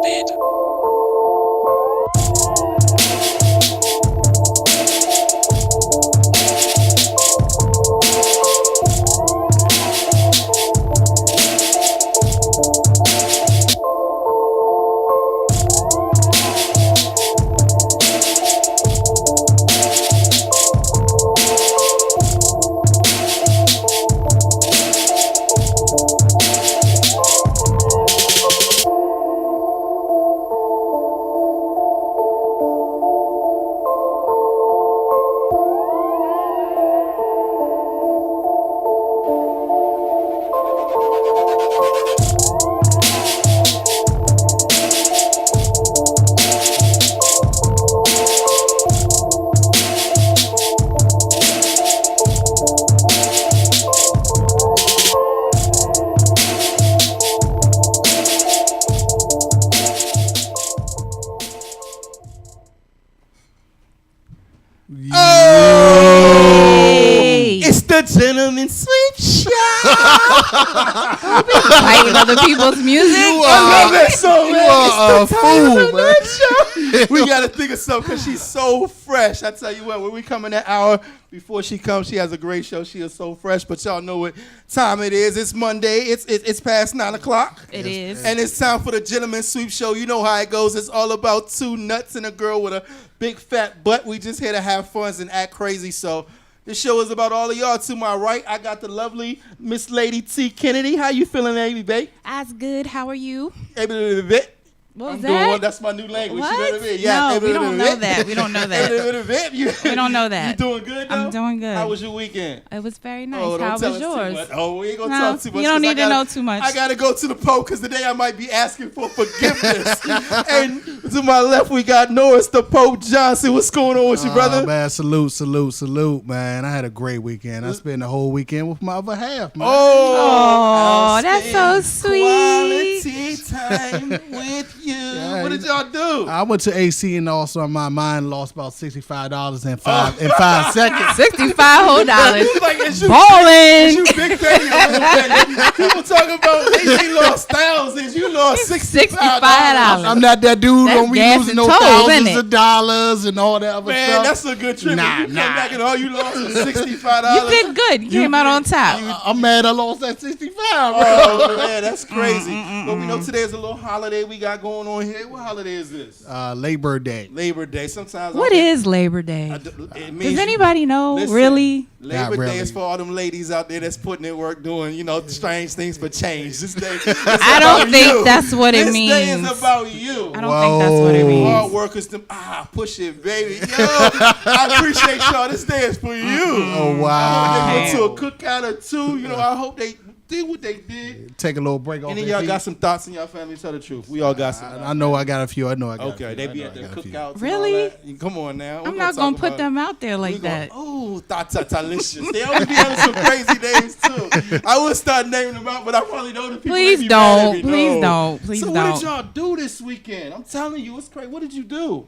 Solid. It's the Gentleman Sweep Show. Fighting other people's music. I love that song, man. You are It's a the fool, Gentleman Show. We got to think of something because she's so fresh. I tell you what, when we come in that hour before she comes, she has a great show. She is so fresh, but y'all know what time it is. It's Monday. It's past 9 o'clock. It is. And it's time for the Gentleman Sweep Show. You know how it goes. It's all about two nuts and a girl with a big fat butt. We just here to have fun and act crazy. So this show is about all of y'all. To my right, I got the lovely Miss Lady T. Kennedy. How you feeling, baby, babe? That's good. How are you? Bit. What was I'm that? doing one. That's my new language. What? You know what I mean? Yeah. No, we don't know that. We don't know that. You We don't know that. You doing good, though? I'm doing good. How was your weekend? It was very nice. Oh, don't How tell was us too yours? much. Oh, we ain't going to No, talk too much. you don't 'cause need to know too much. I got to go to the Pope because today I might be asking for forgiveness. And to my left, we got Norris the Pope Johnson. What's going on with you, brother? Man, salute, man. I had a great weekend. I spent the whole weekend with my other half, man. Oh, I'll that's spend so sweet. Quality time with you. Yeah, What did y'all do? I went to AC and also my mind lost about $65 in 5 seconds. 65 whole dollars. It's like, is you Ballin'. big fatty or little fatty? People talking about they lost thousands. You lost $65. $65. I'm not that dude That's gonna be gas losing and no tolls, thousands isn't of it? dollars and all that other Man, stuff. that's a good trip. Nah, If you come back and all you lost was $65. You did good. You came out on top. I'm mad I lost that 65, bro. Oh, man, that's crazy. But we know today is a little holiday we got going on here. What holiday is this? Labor Day. Labor Day. Sometimes What is Labor Day? it means Does anybody know? Listen, Really? Labor Not Day really. is for all them ladies out there that's putting in work doing, strange things for change. This day, I don't think that's what it This day means. is about you. I don't think that's what it means. Hard workers, push it, baby. Yo, I appreciate y'all. This day is for you. Oh, wow. I hope they went to a cookout or two. I hope they did what they did. Take a little break off And then their y'all feet. got some thoughts in y'all family. Tell the truth. We all got some. I know I got a few. I know I got a few. Okay, they I be know at I the got a few. cookouts. Really? Come on now. I'm not going to put them out there like that. Oh, ta-ta-ta-licious. They always be having some crazy names, too. I would start naming them out, but I probably know the people. Please they be mad at me. don't. Please No. don't. Please so don't. what did y'all do this weekend? I'm telling you, it's crazy. What did you do?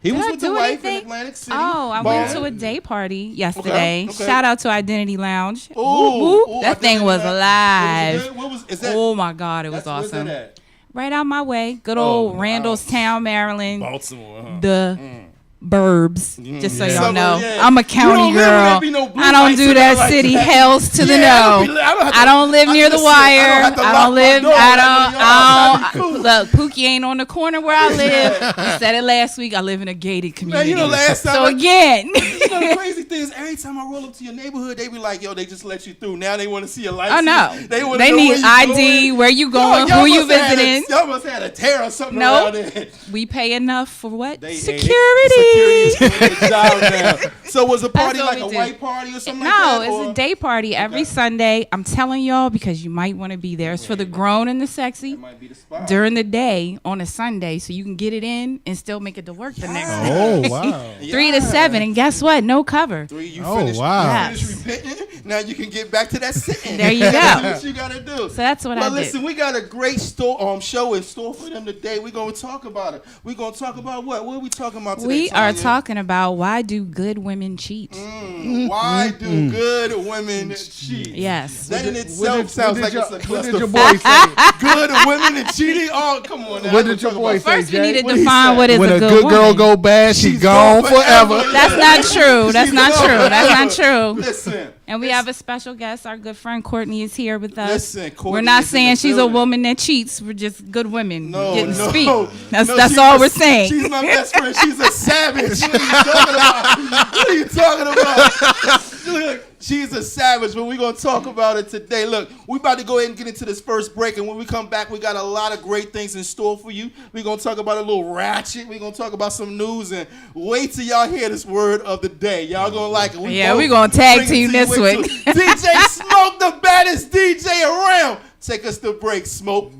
He Did was I with the do wife anything? in Atlantic City. Oh, I went to balling. a day party yesterday. Okay. Shout out to Identity Lounge. Ooh, Whoop, whoop. ooh, That thing was alive. What was is that? Oh my God, it was Where's awesome. that at? Right out my way. Good old wow. Randallstown, Maryland. Baltimore, huh? The burbs. Just so y'all Summer, know. yeah. I'm a You county don't live where there girl. be no blue I don't lights do and that nothing like city. that. Hells to the Yeah, no. I don't live near the listen, wire. have to I lock don't my live. door. I Cool. don't. Look, Pookie ain't on the corner where I live. You said it last week. I live in a gated community. Man, last time. So again. The crazy thing is, every time I roll up to your neighborhood, they be like, "Yo, they just let you through." Now they want to see your license. Oh no. They They need ID. Where you going? Who you visiting? Y'all must have had a tear or something Nope. around there. We pay enough for what? Security Security. is doing their job now. So was a party That's what like a we do. white party or something No, like that? it's a day party every Sunday. I'm telling y'all because you might want to be there. It's for the grown and the sexy That might be the spot. during the day on a Sunday, so you can get it in and still make it to work the next day. Oh, wow. 3 to 7, and guess what? No cover. 3, you Oh, finished, wow. you finished repenting? Now you can get back to that sitting. There you go. That's what you gotta do. So that's what I did. Listen, we got a great show in store for them today. We're gonna talk about it. We're gonna talk about what? What are we talking about today? We are Tanya? talking about why do good women cheat? Why do good women cheat? Yes. That in itself sounds like it's a What did your cluster. boy say? Good women and cheating. Oh, come on now. What did your boy say, First, we need Jay? to What he define said? what is When a a good good girl woman. go bad, she She's gone forever. That's not true. That's not gone true. That's not forever. true. Listen. And we have a special guest. Our good friend Courtney is here with us. Listen, Courtney we're not is in saying the she's a building. woman that cheats. We're just good women getting to speak. That's she's all a- we're saying. She's my best friend. She's a savage. What are you talking about? What are you talking about? Look, she's a savage, but we're going to talk about it today. Look, we're about to go ahead and get into this first break, and when we come back, we got a lot of great things in store for you. We're going to talk about a little ratchet. We're going to talk about some news, and wait till y'all hear this word of the day. Y'all going to like it. We're going to tag team this Wait one. till- DJ Smoke, the baddest DJ around. Take us to break, Smoke.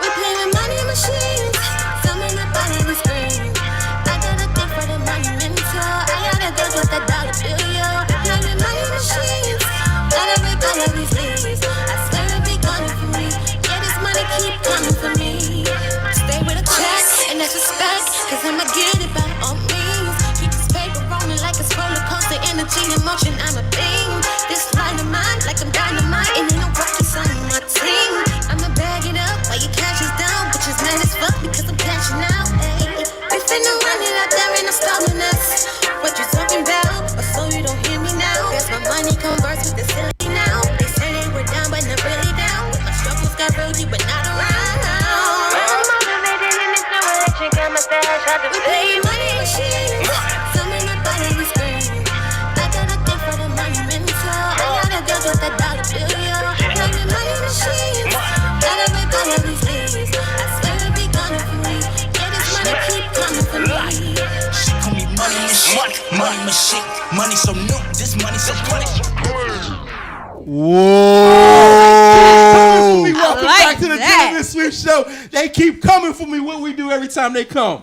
We play with money machines, some in the body we scream. I got a thing for the money mental. I got a girl with that dollar bill, yo. We play with money machines, got every dollar we sleeves. I swear it be coming for me. Yeah, this money keep coming for me. Stay with a check, and that's respect, cause I'ma get it by all means. Keep this paper rolling like a roller coaster, energy and motion, I'm a beam. This line of mine, like I'm dynamite, and ain't no rockets on my team. I'ma bag it up while your cash is down. Bitches mad as fuck because I'm cashing out. Ayy, we finna run it out there and I'm stalling us. What you talking about? But so you don't hear me now. Guess my money converts with the silly now. They say they were down, but not really down. My struggles got real deep, but not around. I'm motivated and it's no election. Got my stash out the we play money machines. Some in my body we scream. I got a thing for the money mental. I got a girl with that dollar bill, yo. Play with money machines. Got every dollar we sleeves. I swear it be coming for me. Yeah, this money keep coming for me. She call me money machine, money machine, money so new, this money so funny. Whoa. Welcome like back to the that. Gentleman Sweep Show. They keep coming for me. What we do every time they come?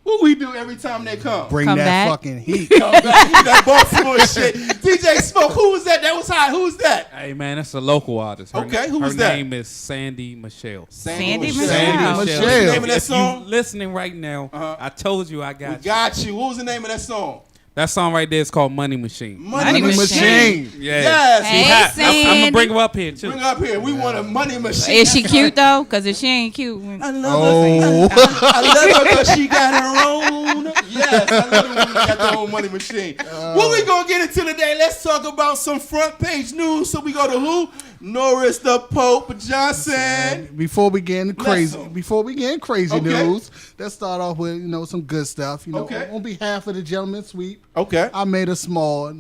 What we do every time they come? Bring Come that back. fucking heat. Come back. That Baltimore shit. DJ Smoke, who was that? That was hot. Who's that? Hey man, that's a local artist. Her Okay, who her was that? name is Sandy Michelle. Sandy Michelle. Michelle. What's Michelle. the name of that If song? you listening right now, I told you I We got you. got you. What was the name of that song? That song right there is called Money Machine. Money Machine. Machine. Yeah. Yes. Hey, I'm Sandy. gonna bring her up here too. Bring her up here. We want a money machine. Is she cute though? Because if she ain't cute, I love Oh. her. I love her because she got her own. Yes, I love it when she got their own money machine. What we gonna get into today? Let's talk about some front page news. So we go to who? Norris the Pope Johnson. Before we get into crazy, Bless 'em. crazy Okay. news, let's start off with some good stuff. Okay. On behalf of the Gentleman Sweep, Okay. I made a small,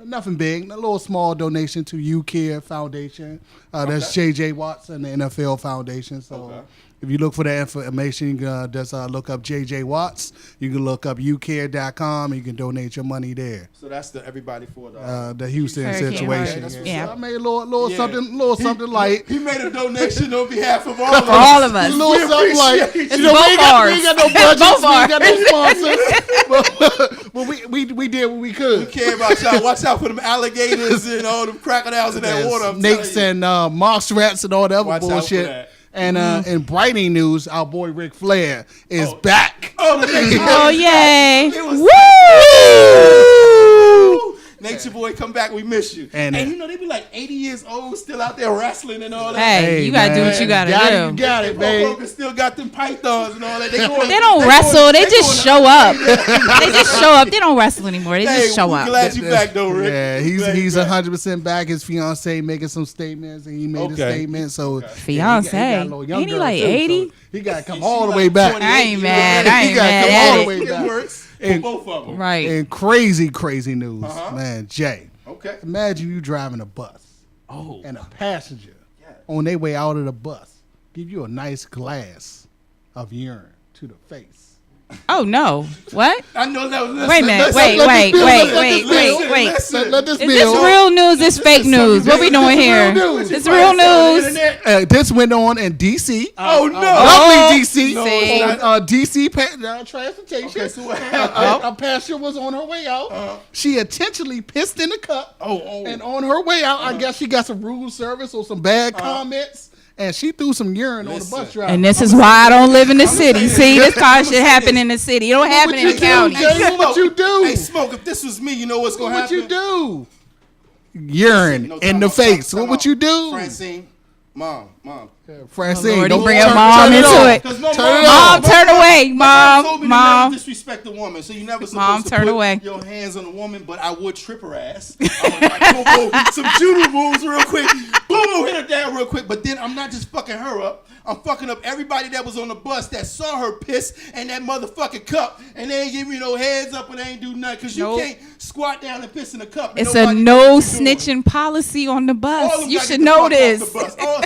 nothing big, a little small donation to UCare Foundation. That's JJ Watts and the NFL Foundation. So Okay. if you look for that information, you can just look up JJ Watts. You can look up ucare.com and you can donate your money there. So that's the everybody for The Houston Hurricane situation. Watch. Yeah. So I made a little Yeah. something light. He made a donation on behalf of all of us. for all of us. A little something like, appreciate It's we ain't both we ain't got no budgets, Both we ain't got no ours. sponsors, but we did what we could. Care about y'all. Watch out for them alligators and all them crocodiles in that water. I'm Snakes telling you. and moss rats and all that other Watch out for bullshit. that. And in Brighting news, our boy Ric Flair is back. Oh, the Nature Oh Boy. yay! It was Woo! Nature Boy, come back. We miss you. And- And you know, they be like 80 years old, still out there wrestling and all that. Hey, you gotta do what you gotta You do. got it, babe. Motherfuckers still got them pythons and all that. They They don't wrestle. They just show up. They just show up. They don't wrestle anymore. They just show we up. glad you back though, Rick. Yeah, We glad you he's back. 100% back. His fiance making some statements, and he made a Okay. statement. So Fiance? a little young Ain't he girl, like too, so 80? he got to come She all the like way back. 28, I ain't you know mad. what I He ain't gotta mad come at all the it. way It back. works for And- both of them. Right. And crazy news, Uh-huh. man. Jay, Okay. imagine you driving a bus Oh. and a passenger on their way out of the bus give you a nice glass of urine to the face. Oh no! What? I know that. Listen, Wait a minute! Wait! Let this Is this real news? Is fake news? What we doing here? It's real news. This went on in D.C. Oh no! Lovely D.C. See? On D.C. transportation. Okay, so what happened? A passenger was on her way out. She intentionally pissed in the cup. Oh. And on her way out, I guess she got some rude service or some bad comments. And she threw some urine on the bus driver. And this is why I don't live in the city. See, this kind of shit happen in the city. It don't happen in the county. Jay, what you do? Hey, Smoke, if this was me, you know what's going to What happen? you do? Urine in the face. What would you do? Francine, Mom. Francine, Lord, don't he bring her mom into it. Because Mom, turn away. Mom, Mom. disrespect the woman, so you never supposed Mom, to turn put away. your hands on a woman, but I would trip her ass. I was like, boom, some judo moves real quick. Boom, hit her down real quick. But then I'm not just fucking her up. I'm fucking up everybody that was on the bus that saw her piss in that motherfucking cup, and they ain't give me no heads up and they ain't do nothing. Because you can't squat down and piss in a cup. And It's a nobody no knows what you're doing. snitching policy on the All of bus. them You gotta should get the know fuck off this.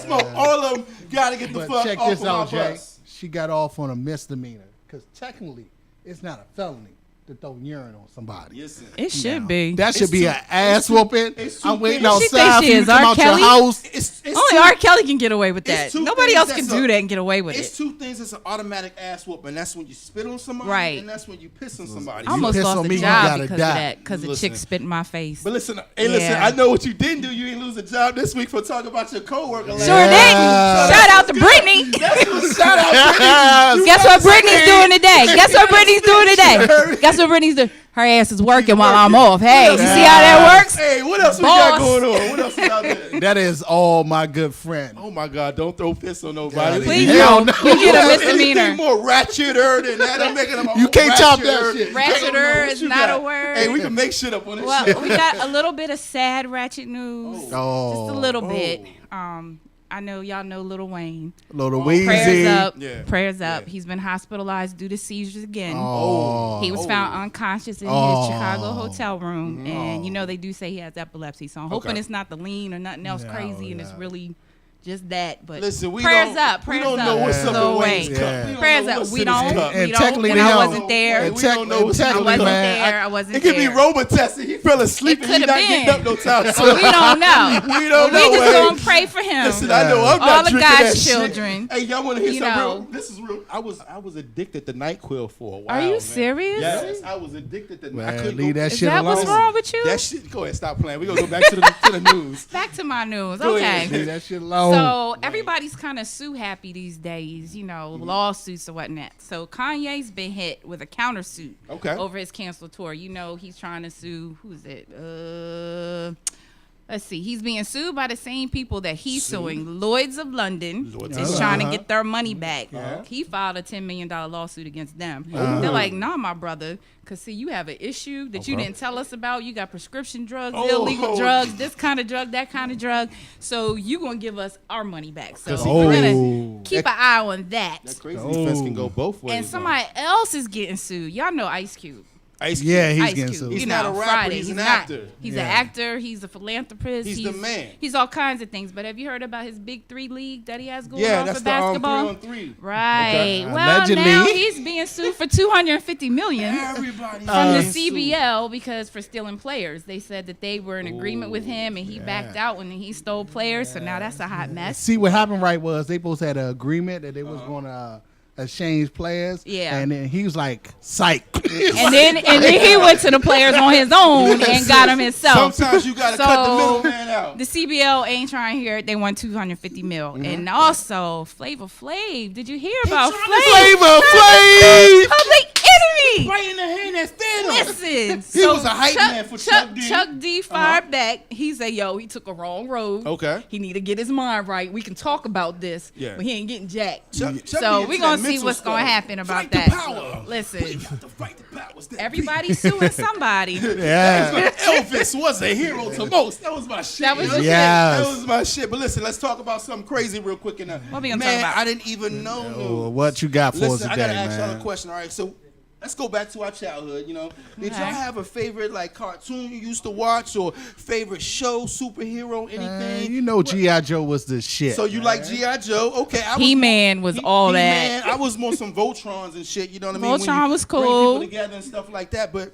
the bus. All of them gotta get the But fuck check off this of out, my Jay. bus. She got off on a misdemeanor because technically it's not a felony to throw urine on somebody. Listen. It should be. That should It's be too- an ass whooping. it's too I'm waiting big. What she outside think she for you is, to come R. out your Kelly? house. It's Only two- R. Kelly can get away with it's that. two Nobody things else that's can do that and get away with It's it. two things that's an automatic ass whooping. That's when you spit on somebody, Right. and that's when you piss on somebody. I almost piss lost on a me, you job gotta because die. of that. Because the Listen. chick spit in my face. But listen, listen. Yeah. I know what you didn't do. You didn't lose a job this week for talking about your coworker. Sure didn't. Shout out to Brittany. Shout out, Brittany. Guess what Brittany's doing today? Guess what Brittany's doing today? Guess what Brittany's doing? Her ass is working while I'm off. Hey, you see how that works? Hey, what else we got Boss. going on? What else is out there? That is all my good friend. Oh my God! Don't throw piss on nobody. Please Hell don't. no. You get a Anything misdemeanor. more ratcheter than that? I'm making them. You can't top that shit. Ratcheter What is you not got? a word. Hey, we can make shit up on this Well, shit. we got a little bit of sad ratchet news. Oh. Just a little bit. I know y'all know Lil Wayne. Little Prayers Weezy. up. Yeah. Prayers up. Yeah. He's been hospitalized due to seizures again. Oh. He was found unconscious in Oh. his Chicago hotel room. And, you know, they do say he has epilepsy. So I'm hoping Okay. it's not the lean or nothing else crazy and it's really just that. But Listen, we prayers don't, up. we Prayers don't up. know what's up Lil in Wayne's Wayne. cup. Yeah. We don't Prayers know up. what's We in his don't. cup. We And don't. technically And I we wasn't don't- there. We don't know what's in I his wasn't cup. there. I wasn't It could be there. Roma tested. He fell asleep It and he could not have getting been. up no time But soon. we don't know. We don't We know. just Wayne. gonna pray for him. Listen, I know I'm All not of drinking God's that shit. children, Hey, y'all want to hear you something know. real? This is real. I was addicted to NyQuil for a while. Are you man. serious? Yes, I was addicted to. I Man, couldn't leave go- that Is shit that alone. what's wrong with you? That shit. Go ahead, stop playing. We gonna go back to the news. Back to my news. Go Okay. ahead. Leave that shit alone. So everybody's kind of sue happy these days, you know, lawsuits or whatnot. So Kanye's been hit with a countersuit Okay. over his canceled tour. You know, he's trying to sue. Who's it? Let's see. He's being sued by the same people that he's suing. Lloyd's of London Lloyd's is of trying London. to get their money back. He filed a $10 million lawsuit against them. They're like, nah, my brother, because see, you have an issue that you didn't tell us about. You got prescription drugs, illegal drugs, this kind of drug, that kind of drug. So you going to give us our money back. So we're going to keep an eye on that. That crazy defense can go both ways. And somebody else is getting sued. Y'all know Ice Cube. Ice Cube. Yeah, he's Ice getting Cube. sued. He's You not know, a rapper, Friday. he's an not. actor. He's Yeah. an actor. He's a philanthropist. He's the man. He's all kinds of things. But have you heard about his Big Three league that he has going Yeah, on that's for the basketball? 3-on-3. Right. Okay. Well, Allegedly. now he's being sued for $250 million Everybody from the being sued. CBL because for stealing players. They said that they were in agreement with him and he backed out when he stole players. So now that's a hot mess. See, what happened right was they both had an agreement that they was going to exchange players. Yeah. And then he was like, psych. And then he went to the players on his own and got them himself. Sometimes you gotta cut the middleman out. The CBL ain't trying to hear it. They want $250 million. And also, Flavor Flav. Did you hear about Flavor Flav. Public Enemy. Right in the hand that fed him. Listen. He was a hype man for Chuck D. Chuck D fired back. He said, yo, he took a wrong road. Okay. He need to get his mind right. We can talk about this. Yeah. But he ain't getting jacked. Chuck So D we into gonna that see mental what's gonna stuff. happen about Fight that. the power. Listen. We got to fight the powers that be. Everybody's suing somebody. Yeah. Elvis was a hero to most. That was my shit. That was you know? your Yes. That was my shit. But listen, let's talk about something crazy real quick. What we gonna man, talk about? I didn't even know. What you got for us Listen, I today, gotta ask y'all a man? question. All right, so let's go back to our childhood. You know, did y'all Okay. have a favorite like cartoon you used to watch or favorite show, superhero, anything? You know, G.I. Joe was the shit. So you like G.I. Joe? Okay, I was He-Man was all that. He-Man, I was more some Voltrons and shit. You know what I mean? When Voltron you was bring cool. people together and stuff like that. But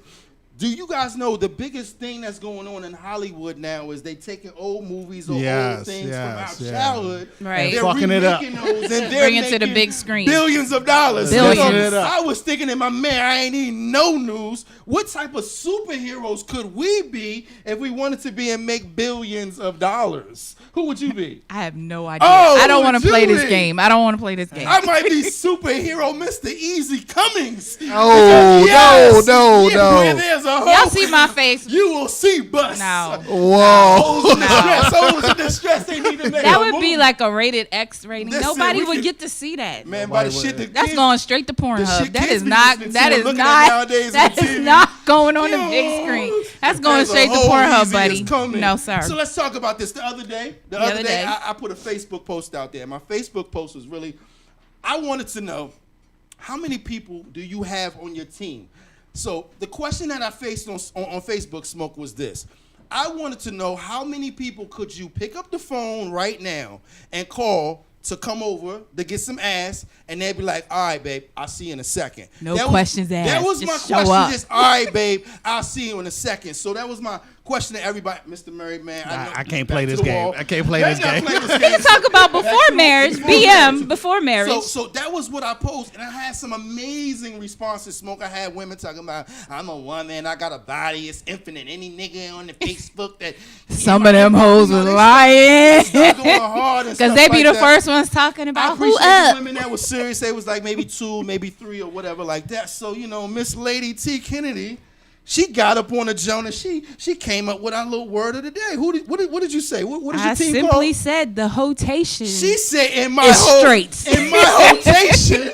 do you guys know the biggest thing that's going on in Hollywood now is they taking old movies or old Yes, things yes, from our yeah. childhood, Right. and they're Fucking it up. remaking those, and they're Bring it to the making big screen. billions of dollars. Billions. You know, It up. I was thinking in my man, I ain't need no news. What type of superheroes could we be if we wanted to be and make billions of dollars? Who would you be? I have no idea. Oh, I don't want to play this Julie. game. I don't want to play this game. I might be superhero Mr. Easy Cummings. Oh, Yes. no. Where there's a Y'all hope, see my face? you will see bus. No. Whoa. Hoes in distress. Hoes in distress. They need to make That a would be movie. like a rated X rating. Listen, Nobody we would could- get to see that. Man, by the Nobody shit would. that That's kids- going straight to the Pornhub. shit That kids is be not. listening That to and is looking at not. nowadays That on is TV. not going on the big Yo. screen. That's going There's a straight to whole Pornhub, Easy buddy. is coming. No, sir. So let's talk about this. The other day, I put a Facebook post out there. My Facebook post was really, I wanted to know how many people do you have on your team? So the question that I faced on Facebook Smoke was this. I wanted to know how many people could you pick up the phone right now and call to come over to get some ass, and they'd be like, all right, babe, I'll see you in a second. No That was- questions That asked. was Just my show question. up. Just, all right, babe, I'll see you in a second. So that was my question to everybody. Mr. Married Man, I can't back play to this the game. wall. I can't play Let's this not game. play this We game. can talk about before marriage, BM, before marriage. So that was what I posed, and I had some amazing responses. Smoke. I had women talking about, I'm a woman, I got a body, it's infinite. Any nigga on the Facebook that Some of them hoes was they lying. start going hard and Because stuff they be like the that. first ones talking I about who appreciate the up. women that was serious. They was like maybe 2, maybe 3, or whatever like that. So Miss Lady T Kennedy, she got up on the Jonah. She came up with our little word of the day. What did you say? What is I your team simply called? said the hotation She said in my It's whole straight. in my rotation.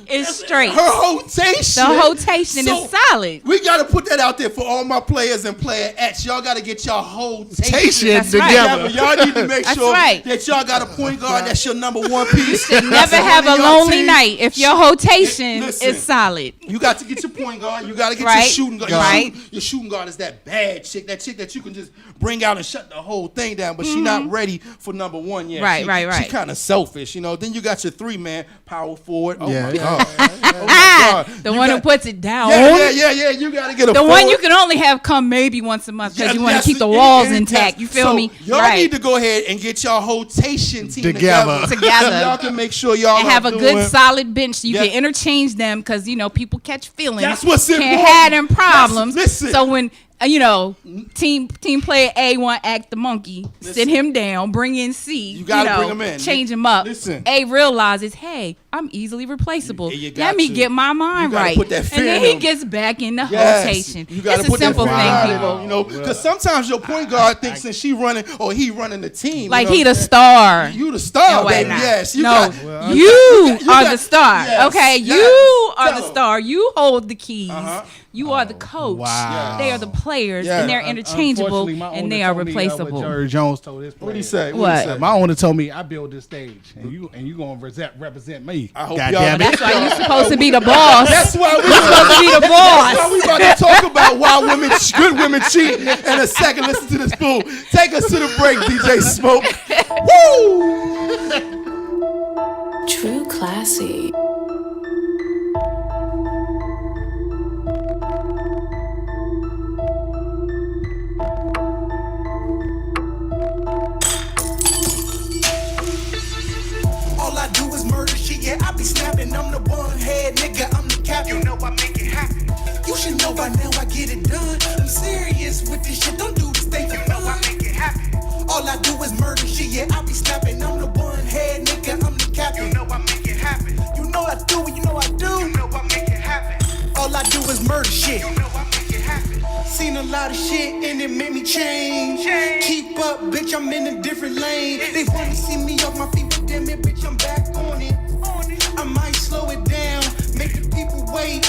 is straight. Her rotation. The rotation So, is solid. We got to put that out there for all my players and playerettes. Y'all got to get y'all rotation That's right. together. Y'all need to make That's sure right. that y'all got a point guard that's your number one piece. Never That's have on a your lonely team. night if your rotation Listen. is solid. You got to get your point guard. You got to get your Right. shooting guard. Right. Your shooting guard is that bad chick. That chick that you can just bring out and shut the whole thing down. But she not ready for number one yet. Right, She- right, right. She kind of selfish, Then you got your 3-man power forward. Oh Yeah, my yeah. god. Oh my God. The You one who got- puts it down. Yeah. You got to get a The one forward. you can only have come maybe once a month because Yeah, you want that's to keep the it. walls And intact. You feel so me? Y'all Right. need to go ahead and get y'all rotation team Together. Together. y'all can make sure y'all and are have a doing- good solid bench so you Yeah. can interchange them because people catch feelings. That's what's Can't important. have them problems. Listen. So when team player A want to act the monkey, sit him down, bring in C. You gotta bring him in. Change him up. Listen. A realizes, hey, I'm easily replaceable. You got Let me to. get my mind You gotta right. put that fear And then in he him. gets back in the Yes. rotation. You gotta It's a put that simple fear thing, in him, people. because sometimes your point guard thinks that she running or he running the team. Like you know he what the I'm star. saying? You the star, No, wait, baby. nah. Yes. no, got- you you are got- the star. yes, Okay, yes. you are Tell the 'em. star. You hold the keys. Uh-huh. You are the coach. Wow. They are the players, Yeah. and they're interchangeable, Unfortunately, my and owner they are told me, replaceable. what Jerry Jones told his What did he players. say? What? He say? My owner told me I build this stage, and you gonna represent me. I hope God y'all- damn it. That's why you're supposed to be the boss. That's why we supposed to be the That's why boss. we about to talk about why good women cheat in a second. Listen to this fool. Take us to the break, DJ Smoke. Woo! True classy. All I do is murder shit, yeah, I be snapping. I'm the one head nigga, I'm the captain. You know I make it happen. You should know by now I get it done. I'm serious with this shit, don't do this thing for fun. You know I make it happen. All I do is murder shit, yeah, I be snapping. I'm the one head nigga, I'm the captain. You know I make it happen. You know I do it, you know I do. You know I make it happen. All I do is murder shit. You know I make it happen. Seen a lot of shit and it made me change. Keep up, bitch, I'm in a different lane. They wanna see me off my feet, but damn it, bitch, I'm back on it. I might slow it down, make the people wait.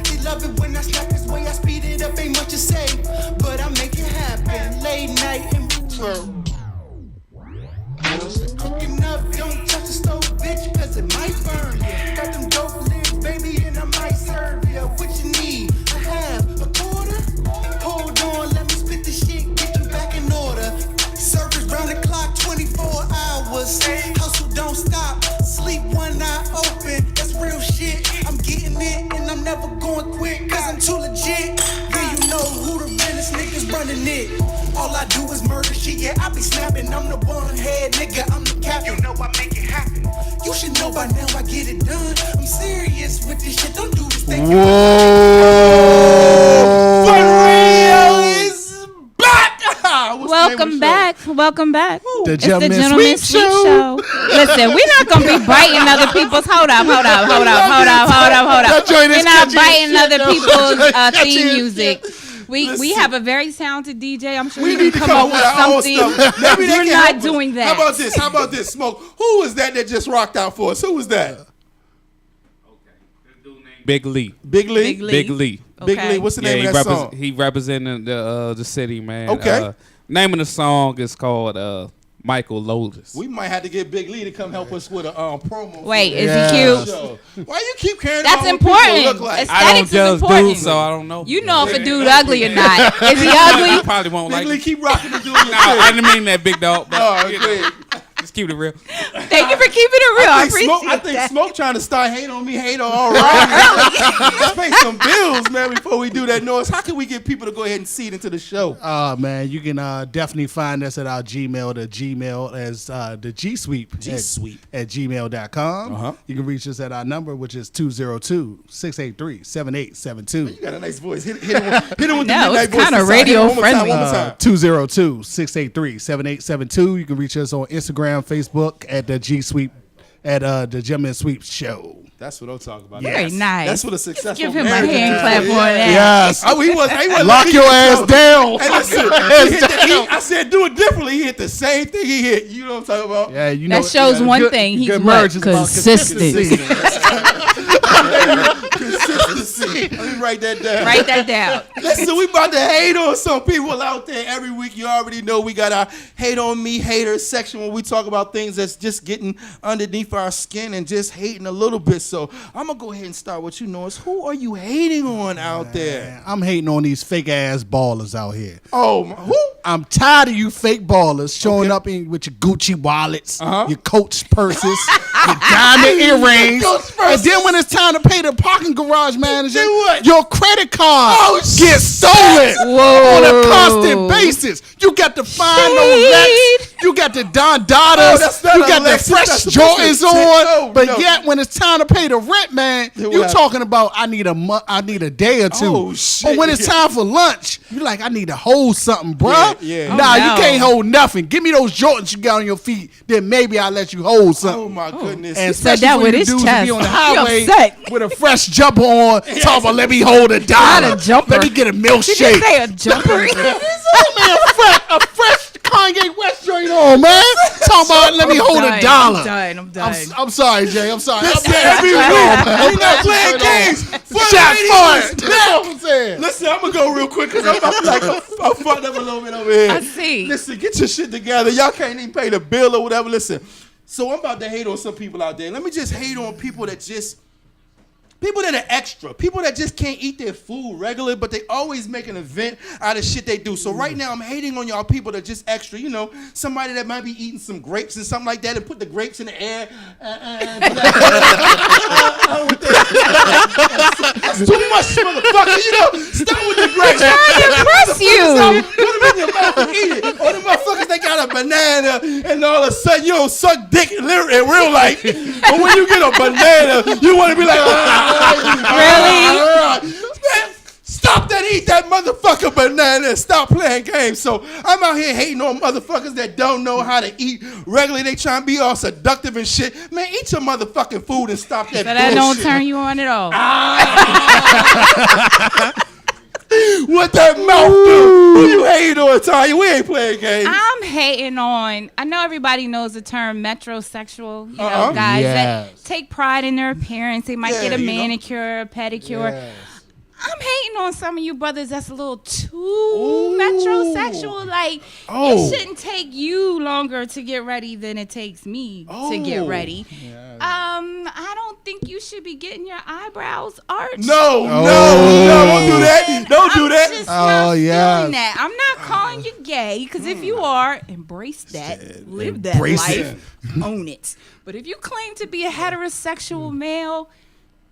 They love it when I snap this way, I speed it up, ain't much to say. But I make it happen, late night and cooking up, don't touch the stove, bitch, cause it might burn ya. Got them dope lips, baby, and I might serve ya. What feeling it. All I do is murder shit, yeah, I be snapping. I'm the one head nigga, I'm the captain. You know I make it happen. You should know by now I get it done. I'm serious with this shit, don't do this thing. Whoa! For real is back! What's the name of the show? Welcome back. The It's the Gentleman Gentleman Sweep Sweep Show. Listen, we're not gonna be biting other people's. Hold up. That joint is We're not catchy biting as shit, other though. people's That joint catchy theme as music. We Listen. have a very talented DJ. I'm sure We he need can to come up with our own something. stuff. Maybe they We're can not help us. doing that. How about this? Smoke. Who was that just rocked out for us? Who was that? Big Lee. Big Lee? Big Lee. Big Okay. Lee. What's the name he of that song? He represented the city, man. Okay. Name of the song is called Michael Lotus. We might have to get Big Lee to come help us with a promo. Wait, for is the he cute? show. Why you keep carrying That's on what people important. look like? It's- I don't Aesthetics is just important. do, so I don't know. You know if a dude ugly or not. Is he He ugly? probably won't Big like Lee it. keep rocking the dude. No, I didn't mean that, big dog. But, Oh, you know, okay. just keep it real. Thank you for keeping it real. I appreciate I think that. Smoke trying to start hate on me, hate on all right. Let's pay some bills, man, before we do that noise. How can we get people to go ahead and seed into the show? Man, you can definitely find us at our Gmail. The Gmail as the G Sweep. G-Sweep. at gmail.com. Uh-huh. You can reach us at our number, which is 202-683-7872. You got a nice voice. Hit him with the No, midnight it's voice. kinda This time. Hit radio it one more time, friendly. One more time. 202-683-7872. You can reach us on Instagram, Facebook at the G Sweep at the Gentleman Sweep Show. That's what I'm talking about. Very nice. That's what a successful Give him a marriage hand is. clap on that. Yes. Oh, he wasn't Lock your ass down. Hey, listen, I said do it differently. He hit the same thing he hit. You know what I'm talking about? Yeah, you know That shows one good- thing. He's good what? marriage is about Consistent. Consistency. Let me write that down. Write that down. Listen, we about to hate on some people out there every week. You already know we got our hate on me haters section where we talk about things that's just getting underneath our skin and just hating a little bit. So I'm gonna go ahead and start with you, Norris. Who are you hating on out there? Man, I'm hating on these fake ass ballers out here. Oh, who? I'm tired of you fake ballers showing up in with your Gucci wallets, your Coach purses, your diamond earrings, and then when it's time to pay the parking garage manager, Do what? your credit card gets stolen on a constant basis. You got the fine on Lex, you got the Don Dadas, that's not you a got the Lexus, fresh that's a Jordans business on, jet. No, but no. yet when it's time to pay the rent, man, Then you what talking about I need a day or two. Oh, shit. Or when it's time for lunch, you like I need to hold something, bruh. Yeah. Nah, Oh, you no. can't hold nothing. Give me those Jordans you got on your feet, then maybe I'll let you hold something. Oh my goodness. And said especially that when with you his dudes chest. be on the He highway upset. with a fresh jumper on, talking about let me hold a dollar. Not a jumper. Let me get a Did milkshake. you say a jumper? a fresh Kanye West joint on, man. Talking about let me hold a dollar. I'm done. I'm sorry, Jay. I'm sorry. Listen, every week we not playing games. Shot fired. That's what I'm saying. Listen, I'm gonna go real quick because I'm like I'm fucked up a little bit over here. I see. Listen, get your shit together. Y'all can't even pay the bill or whatever. Listen, so I'm about to hate on some people out there. Let me just hate on people that are extra. People that just can't eat their food regular, but they always make an event out of shit they do. So right now I'm hating on y'all people that just extra. You know, somebody that might be eating some grapes and something like that and put the grapes in the air. That's too much, motherfucker. You know, stop with the grapes. Impress you. Put them in your mouth and eat it. Or the motherfuckers, they got a banana and all of a sudden you don't suck dick in real life. But when you get a banana, you want to be like, Really? Man, stop that, eat that motherfucker banana and stop playing games. So I'm out here hating on motherfuckers that don't know how to eat regularly. They trying to be all seductive and shit. Man, eat your motherfucking food and stop that So that bullshit. don't turn you on at all. What that mouth do? Who you hating on, Tanya? We ain't playing games. I'm hating on. I know everybody knows the term metrosexual. You Uh-huh. know, guys Yes. that take pride in their appearance. They might Yeah, get a you know. manicure, a pedicure. Yes. I'm hating on some of you brothers that's a little too metrosexual. Like, Oh. it shouldn't take you longer to get ready than it takes me to get Oh. ready. I don't think you should be getting your eyebrows arched. No, don't do that. Don't do I'm that. just Oh, not yes. feeling that. I'm not calling you gay, because if you are, embrace that, live that Embrace life, own it. But if you claim to be a heterosexual male,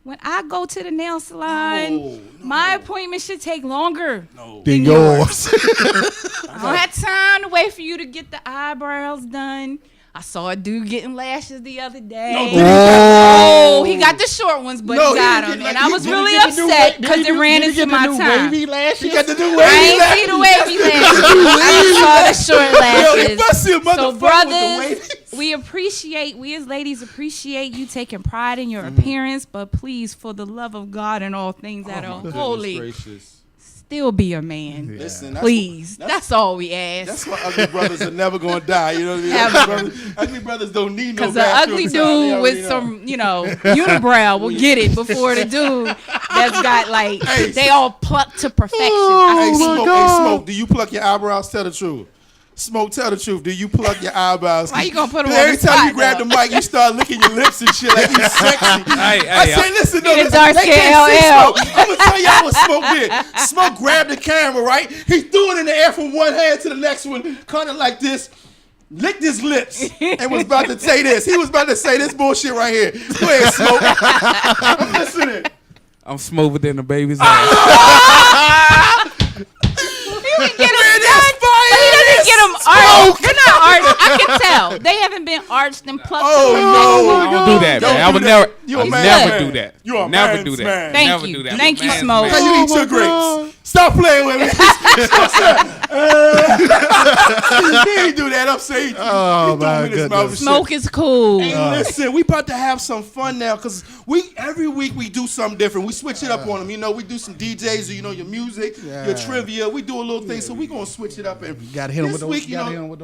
when I go to the nail salon, my appointment should take longer Than yours. I don't have time to wait for you to get the eyebrows done. I saw a dude getting lashes the other day. He got the short ones, but he got them. And I was really upset because it ran into my time. Wavy lashes? You got the new wavy I ain't lashes. see the wavy lashes. I just saw the short Yo, if I see a lashes. So motherfucker brothers, with the we as ladies appreciate you taking pride in your appearance, but please, for the love of God and all things that are holy, gracious. still be a man. Listen, Please. That's all we ask. That's why ugly brothers are never gonna die. You know what I mean? Ugly brothers don't need no. Because the ugly dude with some, unibrow will get it before the dude that's got they all plucked to perfection. Hey, Smoke, God. Smoke, do you pluck your eyebrows? Tell the truth. Smoke, tell the truth. Do you pluck your eyebrows? Why you gonna put them on Every the time spot, you grab though? the mic, you start licking your lips and shit like you sexy. I say, listen, no, He the listen, dark they skin can't see LL. Smoke. I'm gonna tell y'all what Smoke did. Smoke grabbed the camera, right? He threw it in the air from one hand to the next one, kind of like this. Licked his lips and was about to say this. He was about to say this bullshit right here. Go ahead, Smoke. I'm listening. I'm smoother than the baby's ass. He would get him done, but he doesn't get them arched. They're not arched. I can tell. They haven't been arched and plucked. Oh, I don't do that, man. I would never. You a I would man's never man. do that. You a never man's do that. man. Thank never you. do that. Thank you, Man's Smoke. man. How you eat your grapes? Stop playing with me. He ain't do that. I'm saying. Oh, my goodness. Smoke is cool. Hey, listen, we about to have some fun now because every week we do something different. We switch it up on them. We do some DJs, your music, your trivia. We do a little thing, so we gonna switch it up. And You gotta hit him this with those. week, You gotta hit him with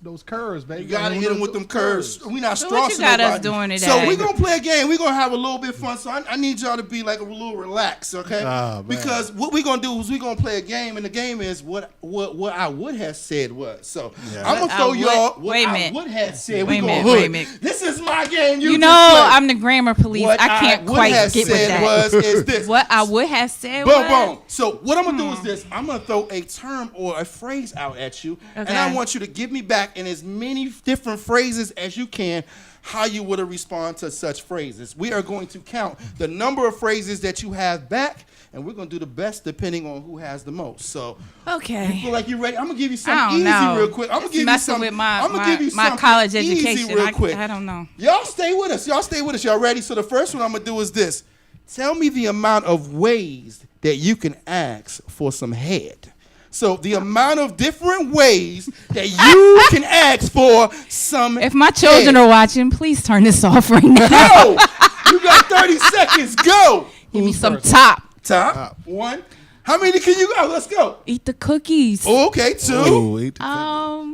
those curves, baby. you gotta hit them with them curves. We not So strong. what you got us doing today? So we gonna play a game. We gonna have a little bit of fun. So I need y'all to be like a little relaxed, okay? Oh, man. Because what we gonna do is we gonna play a game, and the game is what I would have said was. So I'm gonna throw y'all what Wait a I minute. would have said. Wait We a gonna minute, wait a hood. minute. This is my game. You You just know play. I'm the grammar police. What I can't would quite have get with said that. is this. What I would have said Boom, was. boom. So what I'm gonna do is this. I'm gonna throw a term or a phrase out at you, and Okay. I want you to give me back in as many different phrases as you can how you would have responded to such phrases. We are going to count the number of phrases that you have back, and we're gonna do the best depending on who has the most. So Okay. feel like you ready? I'm gonna give you I something don't easy know. real quick. I'm gonna It's give you messing something. with my I'm gonna give you my something college easy education. real quick. I don't know. Y'all stay with us. Y'all ready? So the first one I'm gonna do is this. Tell me the amount of ways that you can ask for some head. So the amount of different ways that you can ask for some If my children head. are watching, please turn this off right now. Go! You got 30 seconds. Go! Give me some top. Top. One. How many can you go? Let's go. Eat the cookies. Oh, okay, two.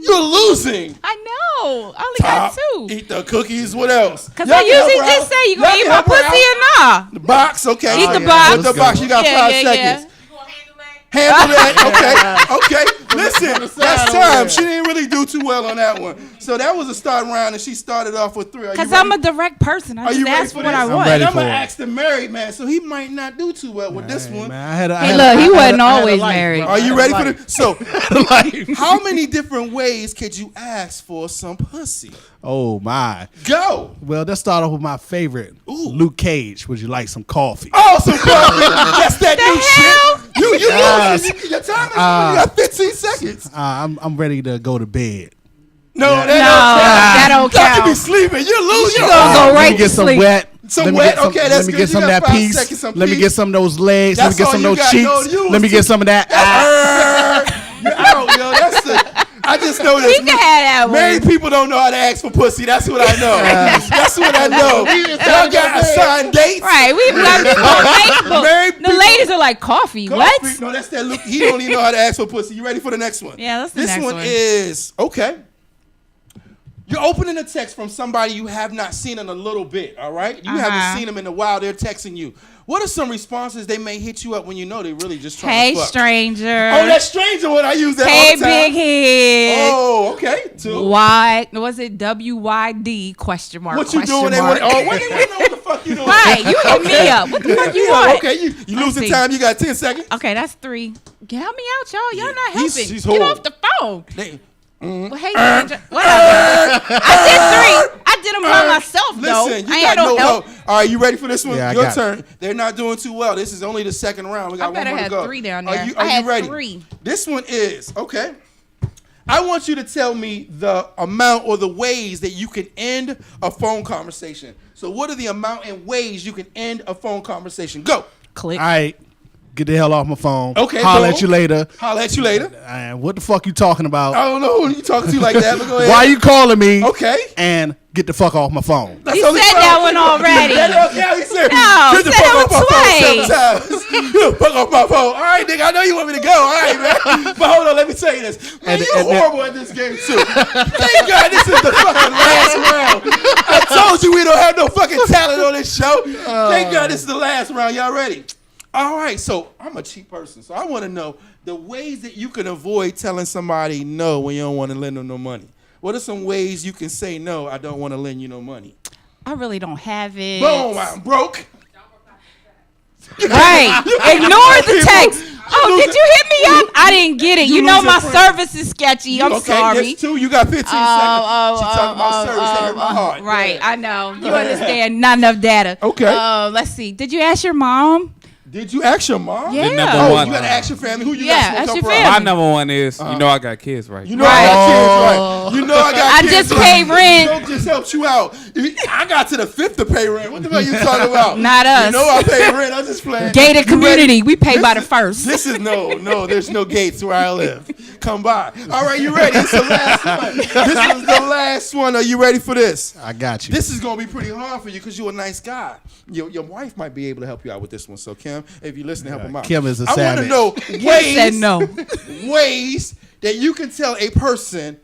You're losing. I know. I only Top. got two. Eat the cookies. What else? Because Y'all I can help usually her just out. say, you Y'all gonna eat can my help her pussy out. or nah? The box, okay. Eat the box. With the box, you got Yeah, 5 yeah, seconds. yeah. Handle that. Okay. Listen, that's time. She didn't really do too well on that one. So that was a start round, and she started off with 3. Because I'm a direct person. I Are you just ready ask for for this? what I I'm want. ready. I'm gonna for it. ask the married man, so he might not do too well with this one. Man, Hey, look, he wasn't always married. Are you ready for this? So, how many different ways could you ask for some pussy? Oh my. Go. Well, let's start off with my favorite, Ooh. Luke Cage. Would you like some coffee? Oh, some coffee. That's that new hell? shit. You Yes. losing. Your time is you got 15 seconds. I'm ready to go to bed. No, No, that don't Y'all can be count. sleeping. You're losing. You gonna go Let right me to get some sleep. wet. Some Let me wet? get some- Okay, that's Let me good. get You some of got that 5 piece. seconds, some Let me peace. get some of those legs. That's Let me get all some you of those got. No, cheeks. you Let me was get some of that. You're out, yo. That's the. I just know this. You can have that Married one. people don't know how to ask for pussy. That's what I know. That's what I know. Y'all got assigned dates. Right, we've got this on Facebook. Married The people- ladies are like, coffee, what? No, that's that look. He don't even know how to ask for pussy. You ready for the next one? Yeah, that's the this next one. one. Is okay. You're opening a text from somebody you have not seen in a little bit, all right? You haven't seen them in a while. They're texting you. What are some responses they may hit you up when you know they really just trying Hey, to fuck? stranger. Oh, that stranger one. I use that Hey, all the time. big head. Oh, okay. Two. Why was it WYD question mark? What you question doing? They mark. want, oh, what they want to know what the fuck you doing? Right, you hit me up. What the fuck you want? Okay, you losing see. time. You got 10 seconds. Okay, that's 3. Help me out, y'all. Y'all not He's- helping. she's Get horrible. off the phone. They, Well, hey, whatever. I did 3. I did them by myself, though. Listen, you I got had no help. All right, you ready for this one? Yeah, I Your got turn. They're not doing too well. This is only the second round. We got I better one more to have go. 3 down there. Are you I had ready? 3. This one is, okay. I want you to tell me the amount or the ways that you can end a phone conversation. So what are the amount and ways you can end a phone conversation? Go. Click. All right, get the hell off my phone. Okay, Holler boom. at you later. Holla at you later. And what the fuck you talking about? I don't know who you talking to like that, but go ahead. Why you calling me? Okay. And get the fuck off my phone. That's You only said five. that one already. Yeah, he said, No, get the said fuck it off my twice. phone 7 times. Get the fuck off my phone. All right, nigga, I know you want me to go. All right, man. But hold on, let me tell you this. Man, you horrible at this game, too. Thank God this is the fucking last round. I told you we don't have no fucking talent on this show. Thank God this is the last round. Y'all ready? All right, so I'm a cheap person, so I want to know the ways that you can avoid telling somebody no when you don't want to lend them no money. What are some ways you can say no, I don't want to lend you no money? I really don't have it. Boom, I'm broke. Right. Ignore the text. Oh, did you hit me up? I didn't get it. You You know lose my your friend. service is sketchy. I'm Okay, sorry. that's 2. You got 15 seconds. She talking about service. That hurt my heart. Right, I know. You understand. Not enough data. Okay. Let's see. Did you ask your mom? Did you ask your mom? Yeah. The number Oh, one. you got to ask your family. Who you Yeah, got ask smoke your up family. My number one is, you know I got kids, right? You know I got kids, right? You know I got I kids. just right? paid rent. Smoke just helped you out. I got to the 5th to pay rent. What the fuck you talking about? Not us. You know I pay rent. I'm just playing. Gated You community. ready? We pay by the first. This is no, there's no gates where I live. Come by. All right, you ready? It's the last one. This is the last one. Are you ready for this? I got you. This is going to be pretty hard for you because you're a nice guy. Your wife might be able to help you out with this one. So, Kim, if you listen, help him out. Kim is a I want to savage. know said no. ways that you can tell a person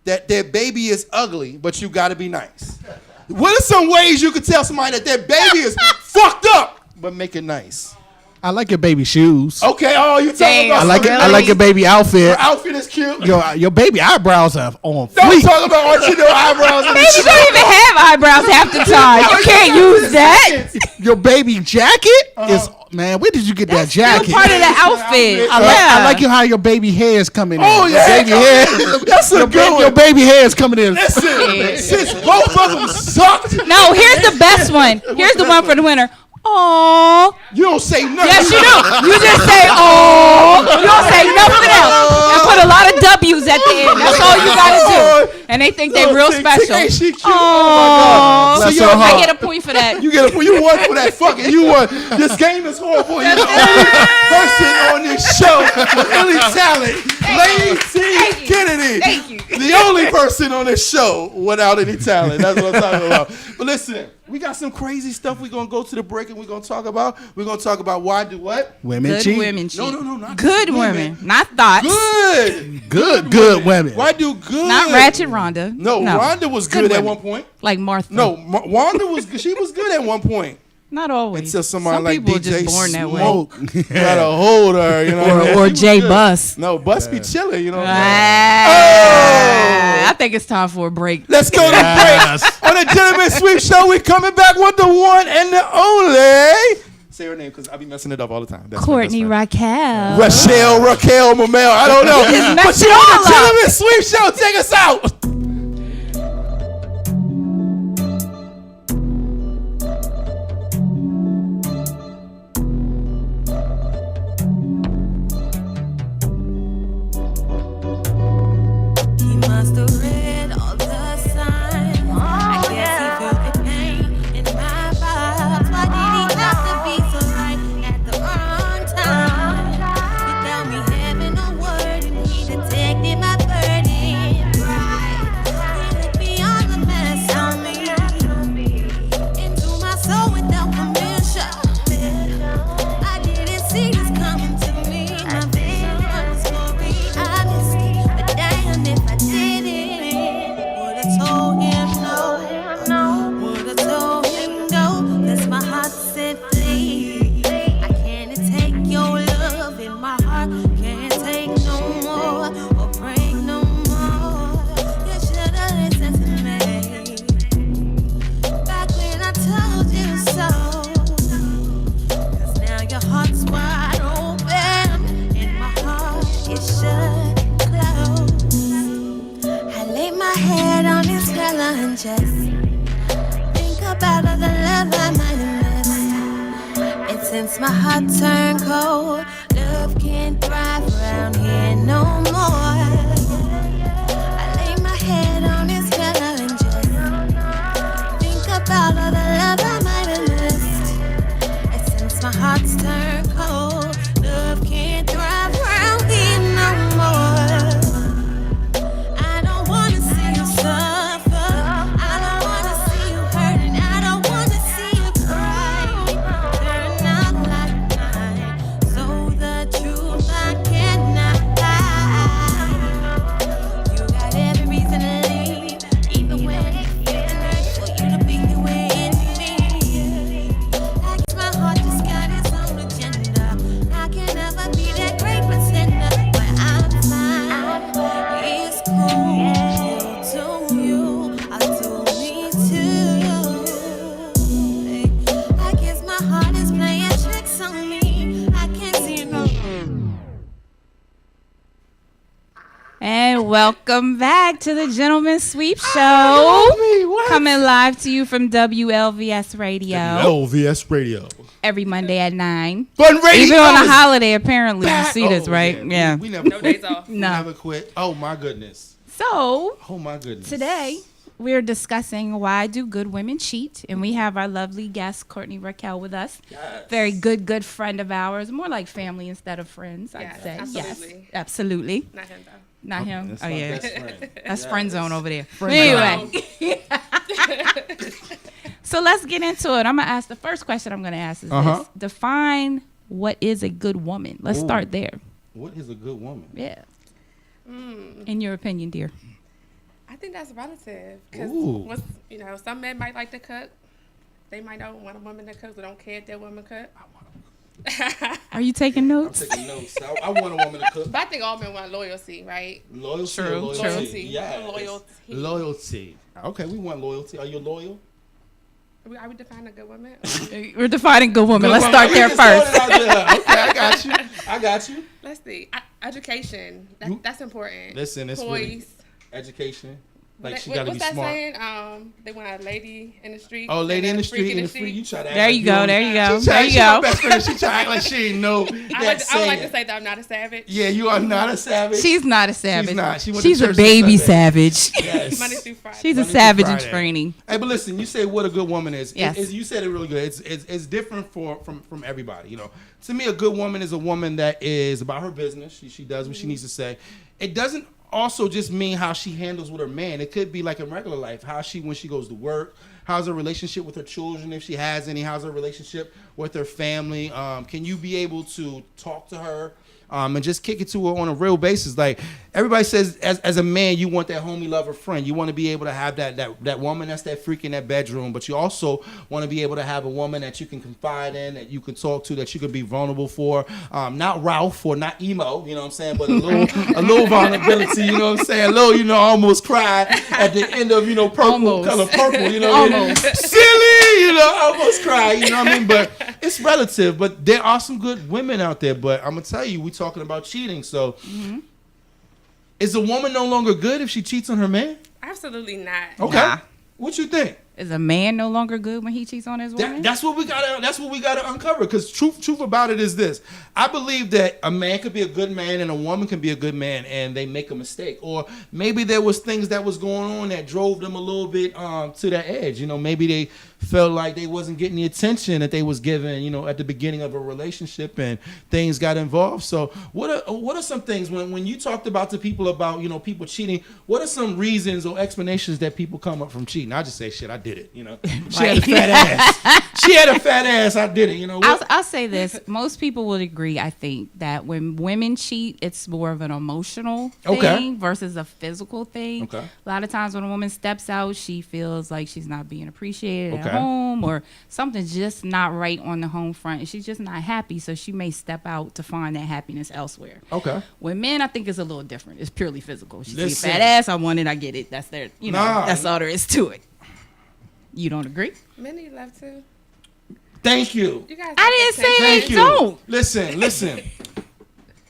that their baby is ugly, but you got to be nice. What are some ways you can tell somebody that their baby is fucked up, but make it nice? I like your baby shoes. Okay, oh, you talking Dang, about I like it. some I like your baby outfit. Your outfit is cute. Your baby eyebrows are on Don't fleek. talk about aren't you know eyebrows. Baby don't even have eyebrows half the time. You can't use that. Your baby jacket is man. Where did you get that jacket? Still part of the outfit. I like you how your baby hairs coming in. Oh, Your yeah. baby hair. That's a good one. Your baby hairs coming in. Listen, since both of them sucked, No, here's the best one. Here's the one for the winner. Aww. you don't say nothing. Yes, you do. You just say aww. You don't say nothing else. And put a lot of W's at the end. That's all you gotta do. And they think they real special. Ain't she cute? Aww. Oh my God. Bless So her you heart. I get a point for that. You get you won for that fucking. You won. This game is horrible. You're the only person on this show with any talent. Lady T. Kennedy. Thank you. The only person on this show without any talent. That's what I'm talking about. But listen, we got some crazy stuff we're going to go to the break and we're going to talk about. We're going to talk about why do what? Women Good cheat. women cheat. No, not Good women. Not thoughts. Good women. Why do good? Not Ratchet Rhonda. No, Rhonda was good at women. one point. Like Martha. No, Wanda was good. She was good at one point. Not always. Until somebody Some like people are DJ just born that way. Smoke got a hold her, you know. what I mean? Or She was Jay good. Buss. No, Bus be chilling, you know. What I'm Ah, I think it's time for a break. Let's go to break. On the Gentleman Sweep Show, we're coming back with the one and the only. Say her name because I be messing it up all the time. That's Courtney right. Raquel. Raquel Mamel. I don't know. Just But messed you it on all the up. Gentleman Sweep Show. Take us out. He must have read all the signs. I guess he felt the pain in my vibes. Why did he have to be so right at the wrong time? Without me having a word, and he detected my burden. Right. just think about all the love I might have missed. And since my heart turned cold, love can't thrive around here no more. I lay my head on his pillow and just think about all the love I might have missed. And since my heart's turned cold, love can't thrive around here no more. I don't wanna see you suffer. I don't wanna see you hurt, and I don't wanna see you cry. Turn out like mine, so the truth I cannot hide. You got every reason to leave, even when it hurts for you to be the way it is. I guess my heart just got its own agenda. I can never be that great pretender, but I'm fine. It's cool to you, I do me too. I guess my heart is playing tricks on me. I can't see no. And welcome back to the Gentleman Sweep Show. Coming live to you from WLVS Radio LVS Radio. every Monday at 9. Fun radio. Even on a holiday, apparently. You see this, Oh, right? Yeah. We never No days off. We No. never quit. Oh my goodness. So, Oh my goodness. today, we're discussing why do good women cheat, and we have our lovely guest Courtney Raquel with us. Very good friend of ours, more like family instead of friends, I'd Yes, say. absolutely. Yes, absolutely. Not him though. Not him. That's Oh my yeah, best friend. that's friend zone over there. Friend Anyway, so let's get into it. I'm gonna ask the first question. I'm gonna ask is this: define what is a good woman. Let's start there. What is a good woman? Yeah. In your opinion, dear. I think that's relative. Because Ooh. some men might like to cook. They might not want a woman to cook, but don't care if that woman cook. Are you taking notes? I'm taking notes. I want a woman to cook. But I think all men want loyalty, right? Loyalty. True, Or loyalty. true. Loyalty. Yes. Loyalty. Loyalty. Okay, we want loyalty. Are you loyal? Are we defining a good woman? We're defining good woman. Let's Good start woman. there We just first. started out there. Okay, I got you. Let's see. Education. That's important. Listen, it's Poise. really education. Like she What's got to be that smart. saying? They want a lady in the street. Oh, lady in and the a freak street, in the street. You try to act There like you go. don't- There you go. She try- There you she my go. best friend. She try to act like she ain't know I that would like to saying. say that I'm not a savage. Yeah, you are not a savage. She's not a savage. She's not. She went to She's a church baby on Sunday. savage. Yes. Monday through Friday. She's a Monday through savage in Friday. training. Hey, but listen, you say what a good woman is. Yes. You said it really good. It's different from everybody. You know, to me, a good woman is a woman that is about her business. She does what she needs to say. It doesn't also just mean how she handles with her man. It could be like in regular life, how she when she goes to work. How's her relationship with her children, if she has any? How's her relationship with her family? Can you be able to talk to her? And just kick it to her on a real basis. Like everybody says, as a man, you want that homie lover friend. You want to be able to have that woman that's that freak in that bedroom, but you also want to be able to have a woman that you can confide in, that you can talk to, that you can be vulnerable for. Not Ralph or not emo, you know what I'm saying, but a little vulnerability, you know what I'm saying? A little, almost cry at the end of, color purple, you know what I mean? Silly, almost cry, you know what I mean? But it's relative, but there are some good women out there, but I'm going to tell you, we talking about cheating, so is a woman no longer good if she cheats on her man? Absolutely not. Okay. Nah. What you think? Is a man no longer good when he cheats on his woman? That's what we gotta uncover. Because truth about it is this: I believe that a man could be a good man and a woman can be a good man, and they make a mistake, or maybe there was things that was going on that drove them a little bit to that edge. Maybe they felt like they wasn't getting the attention that they was given, at the beginning of a relationship, and things got involved. So what are some things when you talked about to people about people cheating? What are some reasons or explanations that people come up from cheating? I just say shit, I did it. She had a fat ass. She had a fat ass. I did it. I'll say this. Most people would agree, I think, that when women cheat, it's more of an emotional thing versus a physical thing. Okay. A lot of times when a woman steps out, she feels like she's not being appreciated at home, or something's just not right on the home front, and she's just not happy, so she may step out to find that happiness elsewhere. Okay. With men, I think it's a little different. It's purely physical. She sees Listen. fat ass, I want it, I get it. That's their, Nah. that's all there is to it. You don't agree? Men need love too. Thank you. You guys. I didn't say Thank they you. don't. Listen.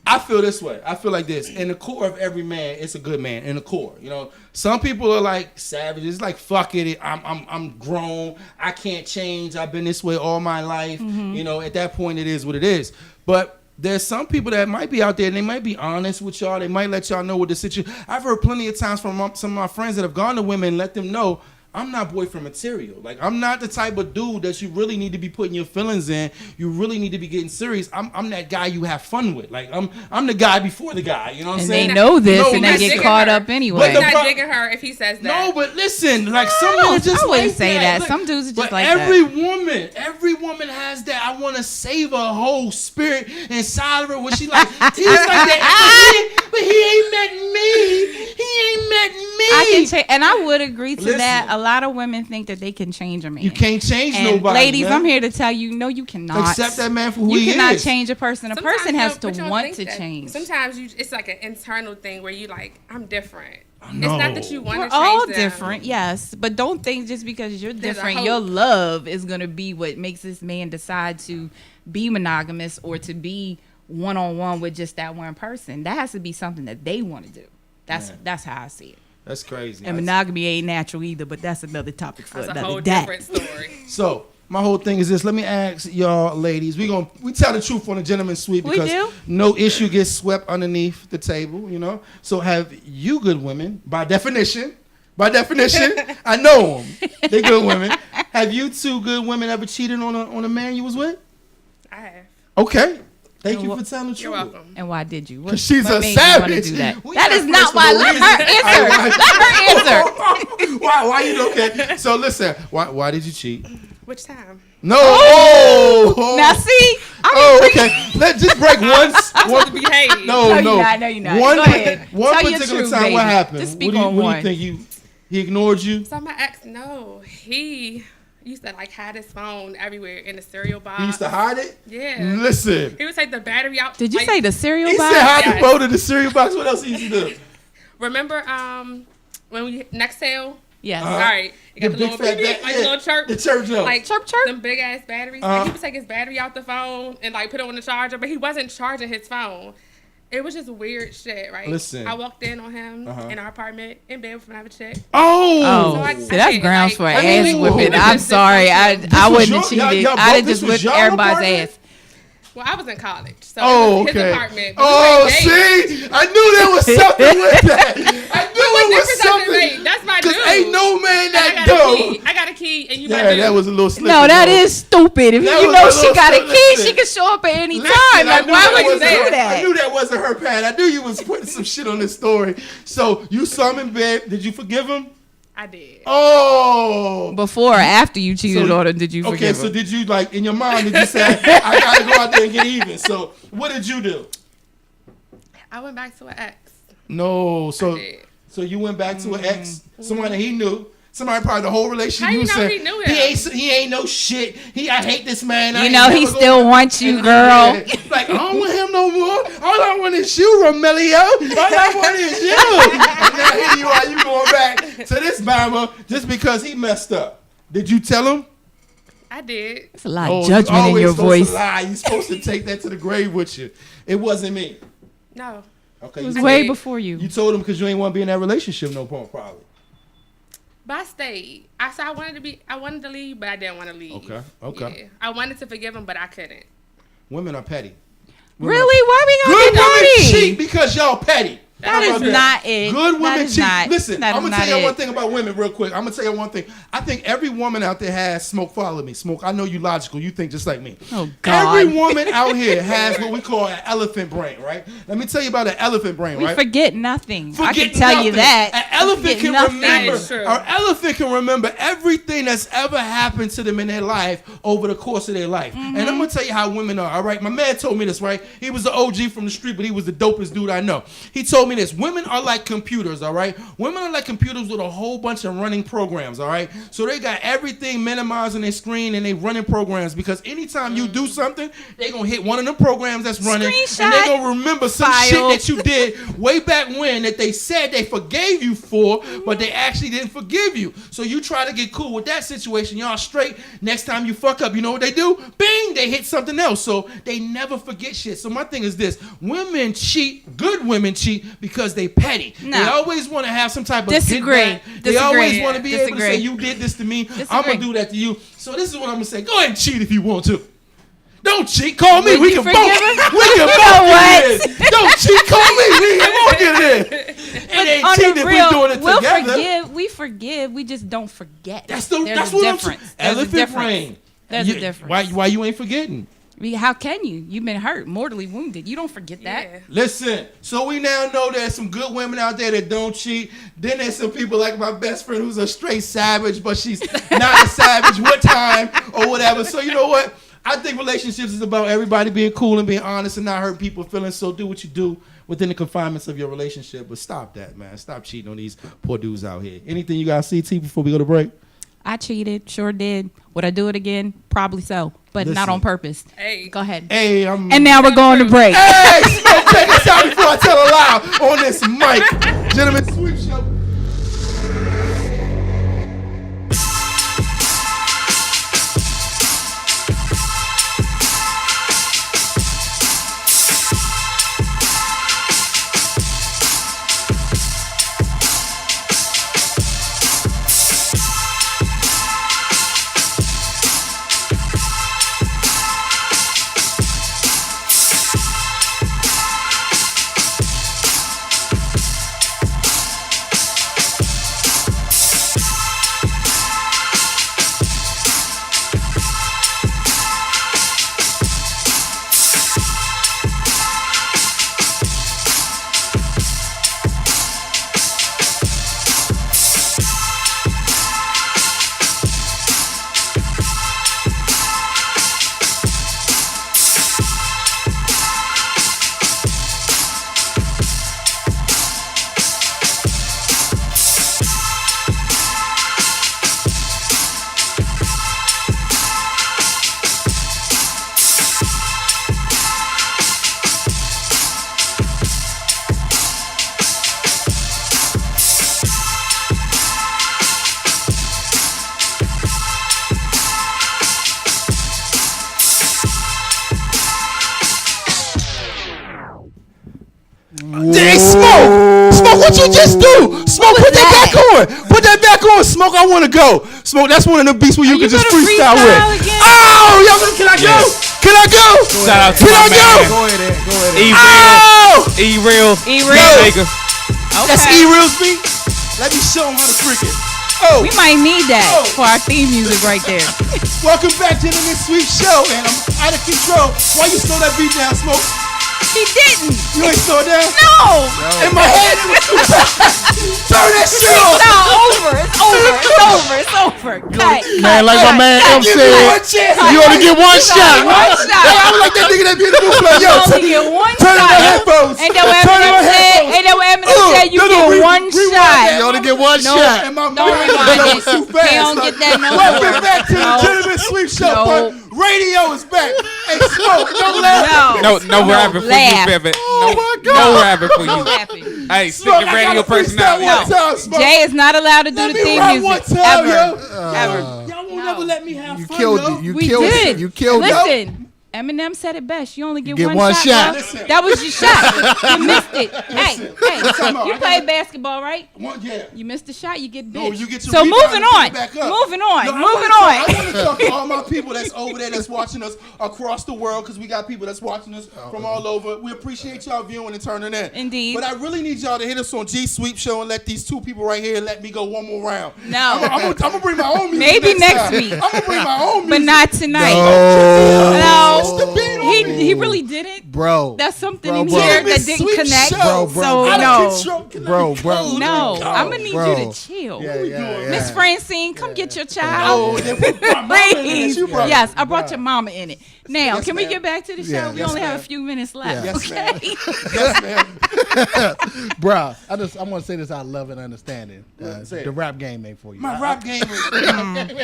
I feel this way. I feel like this. In the core of every man, it's a good man. In the core, you know, some people are like savages. Like fuck it. I'm grown. I can't change. I've been this way all my life. You know, at that point, it is what it is. But there's some people that might be out there and they might be honest with y'all. They might let y'all know what the situation. I've heard plenty of times from some of my friends that have gone to women and let them know, I'm not boyfriend material. Like, I'm not the type of dude that you really need to be putting your feelings in. You really need to be getting serious. I'm that guy you have fun with. Like, I'm the guy before the guy. You know what I'm And saying? they know this, No, and they listen. get caught up anyway. He's not digging her if he says that. No, but listen, like some men are just I wouldn't like say that. Look, Some dudes are just but like every that. every woman has that. I want to save her whole spirit inside of her. When she like, he's like that, but he ain't met me. He ain't met me. I can change, and I would agree to Listen. that. A lot of women think that they can change a man. You can't change and nobody, ladies, man. I'm here to tell you, no, you cannot. Accept that man for who he You cannot is. change a person. A Sometimes person has you don't- to but you don't want think to that. change. Sometimes it's like an internal thing where you like, I'm different. know. It's not that you want We're to change all them. different, yes, but don't think just because you're There's a different, hope. your love is gonna be what makes this man decide to be monogamous or to be one-on-one with just that one person. That has to be something that they want to do. That's how I see it. That's crazy. And monogamy ain't natural either, but that's another topic for That's a another whole day. different story. So my whole thing is this. Let me ask y'all, ladies. We tell the truth on the gentleman's suite We because do. no issue gets swept underneath the table. You know. So have you good women, by definition, I know them. They good women. Have you two good women ever cheated on a man you was with? I have. Okay. Thank you for telling the truth. You're welcome. And why did you? Because she's what a made you wanna savage. do that? We That got is not first why. of all, Let her answer. Let her answer. Why you okay? So listen. Why did you cheat? Which time? No. Oh. Now see, Okay. Let's just break once. To behave. No. you're not. No, you're not. One, Go ahead. one Tell your particular truth, time, baby. what happened? Just speak what on do one. you think? He ignored you? So my ex, no, he used to like hide his phone everywhere in the cereal box. He used to hide it? Yeah. Listen. He would take the battery out. Did you like, say the cereal He box? said hide Yes. the phone in the cereal box. What else he used to do? Remember when we Nextel? Yes. All right. You got The the, big little fat beep, ba- like yeah, the little chirp. the chirp jump. Like Chirp, chirp. them big ass batteries. Like he would take his battery out the phone and like put it on the charger, but he wasn't charging his phone. It was just weird shit, right? Listen. I walked in on him in our apartment in bed with another chick. Oh. So I- See, that's I grounds like- for I mean, ass whipping. this I'm is sorry. I was wouldn't your- have cheated. y'all I'd have both- this just was whipped y'all everybody's apartment? ass. Well, I was in college, so Oh, it was okay. his apartment. but we Oh, went dating. see? I knew there was something with that. I knew What it was difference does it something. make? That's my dude. Because ain't no man And that I got a dumb. key. I got a key, and you my Yeah, dude. that was a little slippery. No, that though. is stupid. If That you was know a she little got a silly key, shit. she can show up at any Listen, time. I Like, knew why that would you wasn't do her- I that? knew that wasn't her pad. I knew you was putting some shit on this story. So you saw him in bed. Did you forgive him? I did. Oh. Before or after you cheated So- on her, did you Okay, forgive so her? did you, like, in your mind, did you say, I gotta go out there and get even? So what did you do? I went back to an ex. No, I so did. you went back to an ex, somebody that he knew, somebody probably the whole relationship. How you know said, he knew him? He ain't no shit. I hate this man. I You ain't know he never still gonna-" wants you, And- girl. yeah, like, I don't want him no more. All I want is you, Romelio. All I want is you. And now here you are, you going back to this mama just because he messed up. Did you tell him? I did. It's a lot Oh, of judgment in always your supposed voice. to lie. You're supposed to take that to the grave with you. It wasn't me. No. Okay, It was you way did. before you. You told him because you ain't want to be in that relationship no more, probably. But I stayed. I said I wanted to leave, but I didn't want to leave. Okay. Yeah. I wanted to forgive him, but I couldn't. Women are petty. Women Really? Why we Good gonna women get cheat dirty? because y'all petty. That How is about not it. Good That women is cheat. not- Listen, that I'm is gonna tell not you one it. thing about women real quick. I'm gonna tell you one thing. I think every woman out there has Smoke. Follow me, Smoke. I know you logical. You think just like me. Oh, God. Every woman out here has what we call an elephant brain, right? Let me tell you about an elephant brain, We right? forget nothing. I Forget can tell you nothing. that. An elephant Forget can nothing. remember. That is true. Our elephant can remember everything that's ever happened to them in their life over the course of their life. And I'm gonna tell you how women are. All right, my man told me this. Right, he was the OG from the street, but he was the dopest dude I know. He told me me this. Women are like computers, all right? Women are like computers with a whole bunch of running programs, all right? So they got everything minimized on their screen and they running programs because anytime you do something, they going to hit one of the programs that's running Screenshot. and they going to remember some File. shit that you did way back when that they said they forgave you for, but they actually didn't forgive you. So you try to get cool with that situation. Y'all straight. Next time you fuck up, you know what they do? Bing, they hit something else. So they never forget shit. So my thing is this. Women cheat, good women cheat because they petty. No. They always want to have some type of Disagree. get back. They always want to be able to Disagree. say, you did this to me. Disagree. I'm going to do that to you. So this is what I'm going to say. Go ahead and cheat if you want to. Don't cheat. Call me. Would We you can both. forgive her? We can both get it in. Don't cheat. Call me. We can both get it in. It ain't On cheating the if real, we doing it we'll together. We forgive. We just don't forget. That's There's that's a what difference. I'm saying. There's a Elephant difference. brain. There's a difference. Why you ain't forgetting? How can you? You've been hurt, mortally wounded. You don't forget that. Yeah. Listen, so we now know there's some good women out there that don't cheat. Then there's some people like my best friend who's a straight savage, but she's not a savage one time or whatever. So you know what? I think relationships is about everybody being cool and being honest and not hurt people's feelings. So do what you do within the confinements of your relationship. But stop that, man. Stop cheating on these poor dudes out here. Anything you got, CT, before we go to break? I cheated, sure did. Would I do it again? Probably so, but not Listen. on purpose. Hey. Go ahead. Hey, I'm... And now we're going to break. Hey, Smoke, check this out before I tell a lie on this mic. Gentlemen, Sweep Show. Hey, Smoke, what you just do? Smoke, put that back on. Put that back on. Smoke, I want to go. Smoke, that's one of the beats where you can just gonna freestyle freestyle with. again? Oh, y'all, can I go? Can I go? Shout out to Can my I go? man. Go ahead. Go ahead. E-Real. Oh, E-Real. Nigga. that's E-Real's beat. Let me show him how to freak it. Oh, We might need that Oh. for our theme music right there. welcome back, gentlemen. Sweep Show, and I'm out of control. Why you slow that beat down, Smoke? He didn't. You ain't slow it down? No. In my head, it was too fast. Turn that shit off. No, over. It's over. It's over. It's over. Cut. Man, like my man M Give me one said, chance. you only get one shot. One shot. I was like that nigga that be in the booth like, yo, You only get one turn on shot. the headphones. Ain't that what Turn on Eminem the said? headphones. Ain't that what Eminem said? You No, get rewind one that. shot. You only get one No. shot. And my Don't mind rewind was it. too fast. They don't get that no Welcome more. back to the No. Gentleman Sweep Show. No. But radio is back. Hey, Smoke, don't laugh. No rapping for you, laugh. Pivot. Oh my God. No rapping for No you. rapping. Hey, Smoke, speaking I radio gotta freestyle personality. one time, Smoke. Jay is not allowed to do Let the me theme rap music one time, ever. yo. Ever. Y'all won't No. never let me have You fun, killed yo. it. You We killed did. it. You killed it. Listen, Eminem said it best. You only get, get one one shot. shot. bro. Listen. That was your shot. You missed it. Hey, Time out. you I play gotta- basketball, right? Yeah. You missed the shot, you get No, bitched. you get your So rebound moving and pick on. it back up. Moving on. No, I moving want on. to talk to all my people that's over there that's watching us across the world because we got people that's watching us from all over. We appreciate y'all viewing and turning in. Indeed. But I really need y'all to hit us on G Sweep Show and let these two people right here let me go one more round. No. I'm gonna bring my own music. Maybe next time. week. I'm gonna bring my own music. But not tonight. It's the No. beat on me. He really didn't. Bro. That's something Bro, in bro. here Give me that didn't Sweep connect. Show. Bro. So Out of no. control. Can let Bro, me bro. go. No. Let me go. I'm gonna need Bro. you to chill. Yeah. Miss Francine, come get your Oh, child. then put my mama in it. Please. You brought Yes, I brought your mama in it. Now, Yes, can we ma'am. get back to the show? Yeah. We Yes, only have ma'am. a few minutes left. Yes, okay. ma'am. Yes, ma'am. Bruh, I want to say this out of love and understanding. Say it. The rap game ain't for you. My rap game is, hey man, I'm not a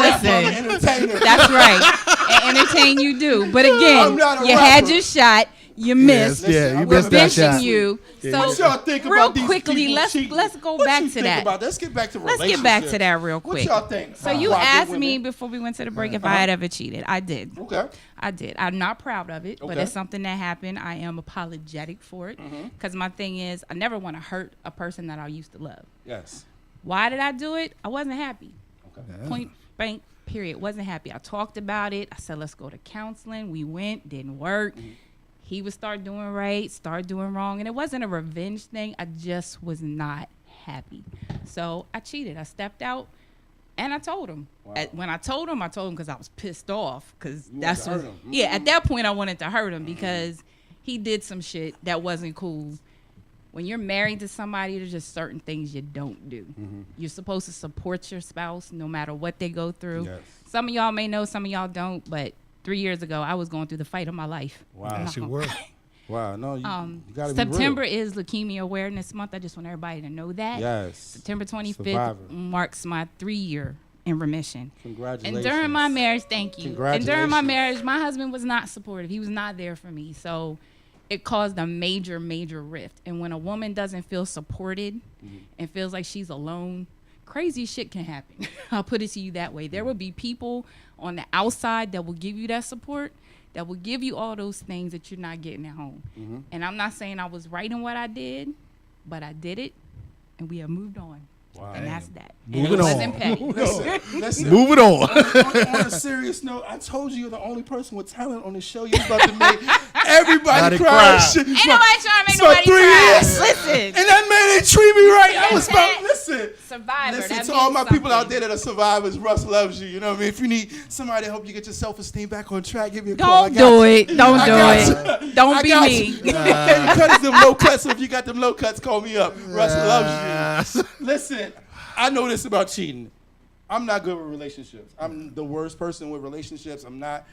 rapper, I'm an entertainer. That's right. And entertain you do. But I'm again, not a you had rapper. your shot. You missed. Yes, yeah, you We're missed that benching shot. you. Yeah. So What y'all think real about these quickly, people let's cheating? go What back you to think that. about? Let's get back to Let's get back to that real What quick. y'all think? So you about asked good me women? before we went to the break if I had ever cheated. I did. Okay. I did. I'm not proud of it, but Okay. it's something that happened. I am apologetic for it because my thing is I never want to hurt a person that I used to love. Yes. Why did I do it? I wasn't happy. Okay. Point blank, period. Wasn't happy. I talked about it. I said, let's go to counseling. We went, didn't work. He would start doing right, start doing wrong. And it wasn't a revenge thing. I just was not happy. So I cheated. I stepped out and I told him. Wow. When I told him because I was pissed off. Because You that's wanted to what, hurt him. yeah, at that point I wanted to hurt him because he did some shit that wasn't cool. When you're married to somebody, there's just certain things you don't do. You're supposed to support your spouse no matter what they go through. Yes. Some of y'all may know, some of y'all don't, but 3 years ago, I was going through the fight of my life. Wow. I'm not Yes, you gonna- were. Wow. No, you gotta be September real. is Leukemia Awareness Month. I just want everybody to know that. Yes. September 25th Survivor. marks my 3-year in remission. Congratulations. And during my marriage, thank you. And during my Congratulations. marriage, my husband was not supportive. He was not there for me. So it caused a major, major rift. And when a woman doesn't feel supported and feels like she's alone, crazy shit can happen. I'll put it to you that way. There will be people on the outside that will give you that support, that will give you all those things that you're not getting at home. And I'm not saying I was right in what I did, but I did it, and we have moved on. Wow. And that's that. Moving and it wasn't on. petty. Listen. Move it on. on a serious note, I told you you're the only person with talent on the show. You're about to make everybody Everybody cry. cry. and shit. Ain't nobody trying to make for nobody 3 cry. years. Listen. And that man didn't treat me right. I was about, listen. Survivor. Listen that to all means my people out something. there that are survivors. Russ loves you. You know what I mean? If you need somebody to help you get your self-esteem back on track, give me a call. I Don't got do you. it. Don't I do got it. you. Don't I be got me. you. Candy cut is them low cuts. So if you got them low cuts, call me up. Russ loves you. Listen, I know this about cheating. I'm not good with relationships. I'm the worst person with relationships. I'm not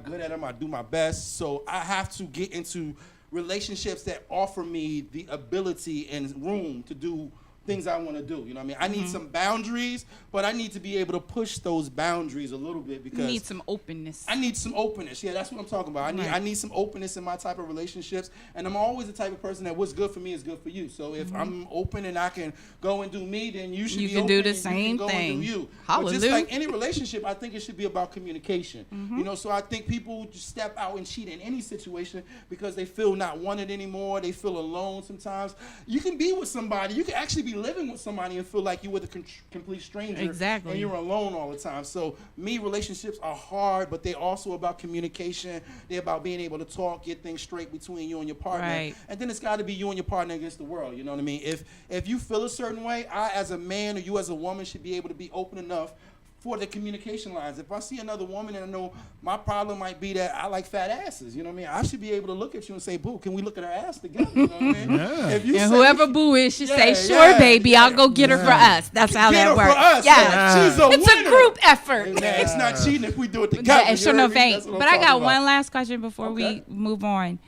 good at them. I do my best. So I have to get into relationships that offer me the ability and room to do things I want to do. You know what I mean? I need some boundaries, but I need to be able to push those boundaries a little bit You because need some openness. I need some openness. Yeah, that's what I'm talking about. I need some openness in my type of relationships, and I'm always the type of person that what's good for me is good for you. So if I'm open and I can go and do me, then you should You be can open do the and you same can go thing. And do you. But Hallelujah. just like any relationship, I think it should be about communication. You know, so I think people just step out and cheat in any situation because they feel not wanted anymore. They feel alone sometimes. You can be with somebody. You can actually be living with somebody and feel like you're with a complete stranger. Exactly. And you're alone all the time. So relationships are hard, but they're also about communication. They're about being able to talk, get things straight between you and your partner. Right. And then it's got to be you and your partner against the world. You know what I mean? If you feel a certain way, I as a man or you as a woman should be able to be open enough for the communication lines. If I see another woman and I know my problem might be that I like fat asses, you know what I mean? I should be able to look at you and say, boo, can we look at her ass together? You know what I mean? If you And say- whoever boo is should say, Yeah, sure, yeah, baby, yeah. I'll go get her for us. That's how Get that her works. for us. Yeah. She's a It's a winner. group effort. Man, it's not cheating if we do it together. Yeah, you sure heard no me? thanks. That's what I'm But I got talking one about. last question before Okay. we move on.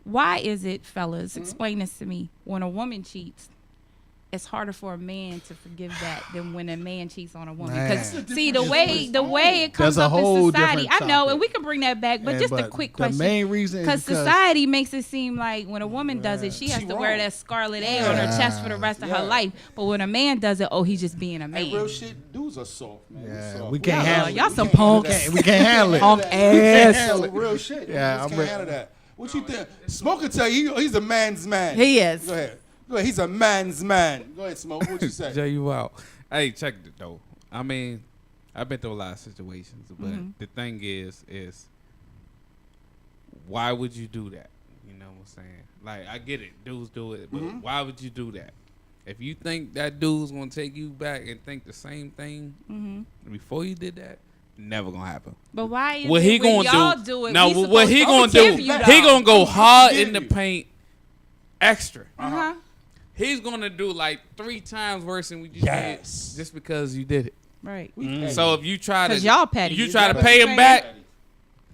Why is it, fellas, Mm-hmm. explain this to me, when a woman cheats, it's harder for a man to forgive that than when a man cheats on a woman. Man. Because It's a see, different the way it comes That's a up in whole society, different I know, topic. and we can bring that back, but Yeah, just a but quick the question. main reason is Because because- society makes it seem like when a woman does it, she has She to wear wrong. that scarlet A on her chest for the rest of Yeah. her life. But when a man does it, oh, he's just being a Hey, real man. shit, dudes are soft, man. Yeah, soft. we can't Y'all, handle y'all it. some We can't handle punks. that. We can't handle it. Punk ass. So real shit. Yeah, Yeah, I'm can't re- handle that. What you think? Smoke can tell you he's a man's man. He is. Go ahead. He's a man's man. Go ahead, Smoke. What you say? Jay, you out. Hey, check it though. I mean, I've been through a lot of situations, but the thing is why would you do that? You know what I'm saying? Like, I get it, dudes do it, but why would you do that? If you think that dude's gonna take you back and think the same thing before you did that, never gonna happen. But why is What it he when gonna y'all do? do it? No, we what he supposed gonna to do? forgive you, He though? gonna go hard forgive in the you. paint, extra. Uh-huh. He's gonna do like 3 times worse than we just Yes. did, just because you did it. Right. So if you try to, 'Cause y'all petty. you You try to gotta pay be him petty. back.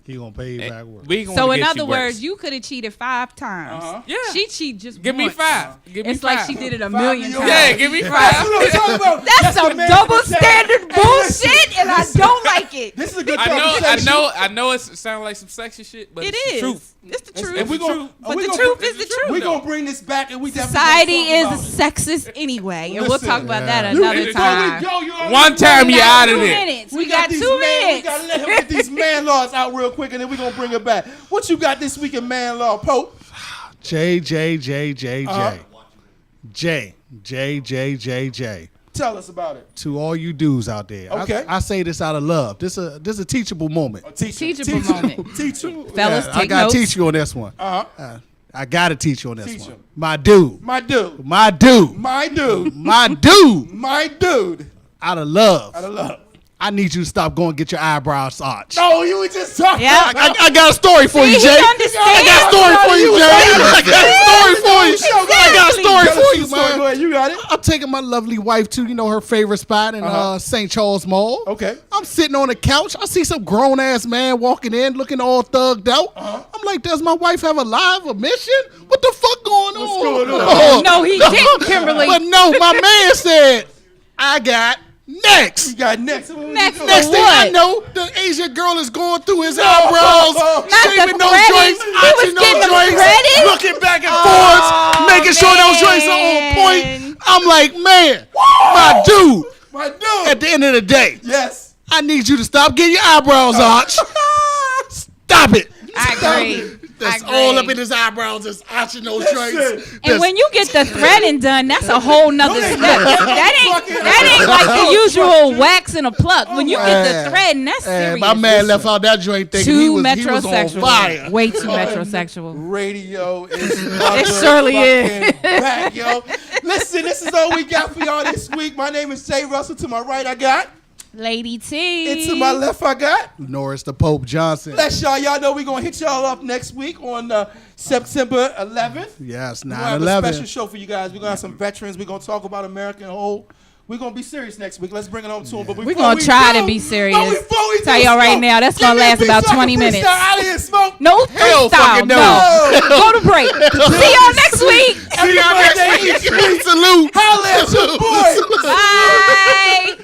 He gonna pay you back work. We gonna So get in other you words, worse. you could have cheated 5 times. Yeah. She cheat just Give me once. 5. Give me It's 5. like she did it a million times. Yeah, give me 5. That's what I'm talking about. That's some the man double protect. standard Hey, listen, bullshit, and I don't like it. This is a good I conversation. know it sounds like some sexy shit, but It it's is. the truth. It's the truth. And we gonna, But the truth is the truth. We're going to bring this back and we Society definitely is sexist anyway, and we'll Listen, talk about that You- another before time. we go, you already One know time we you got out of 2 there. minutes. We We got got these 2 We minutes. got to let him get these man laws out real quick, and then we're going to bring it back. What you got this week in man law, Pope? J. Tell us about it. To all you dudes out there. Okay. I say this out of love. This a teachable moment. Teachable moment. Teach him. Fellas, I take gotta notes. teach you on this one. Uh-huh. I gotta teach you on this Teach one. him. My dude. My dude. My dude. My dude. My dude. My dude. Out of love. Out of love. I need you to stop going and get your eyebrows arched. No, you were just talking. Yeah. I got a story for you, See, Jay. he understands. I got a story for you, Jay. I got a story for you. I got a story Tell us for the you, story. Go man. ahead. You got it. I'm taking my lovely wife to, her favorite spot in St. Charles Mall. Okay. I'm sitting on the couch. I see some grown ass man walking in, looking all thugged out. I'm like, does my wife have a mission? What the fuck going on? going on? No, he didn't, Kimberly. But no, my man said, I got next. You got next. Next for Next thing I what? know, the Asian girl is going through his eyebrows, Not shaving the those threading. joints, He was arching those getting them joints, threaded? looking back and forth, making sure those joints are on man. point. I'm like, man, my dude, My dude. at the end of the day, Yes. I need you to stop getting your eyebrows arched. Stop it. I agree. That's I agree. all up in his eyebrows, just arching those joints. And when you get the threading done, that's a whole nother step. That ain't like the usual wax and a pluck. When you get the threading, that's serious. my man left out that joint thinking he Too was on metrosexual. fire. Way too metrosexual. Radio is It surely is. back, yo. Listen, this is all we got for y'all this week. My name is Jay Russell. To my right, I got. Lady T. And to my left, I got. Norris the Pope Johnson. Let y'all know we're going to hit y'all up next week on September 11th. Yes, We're going to have a special 9/11. show for you guys. We're going to have some veterans. We're going to talk about American whole. We're going to be serious next week. Let's bring it on to them. But We're going to try to be serious. Tell y'all right now, that's going to last about 20 minutes. Out of here, Smoke. No Hell freestyle. fucking no. No. Go to break. See y'all next week. See y'all next week. Salute. Holla at your boy. Bye.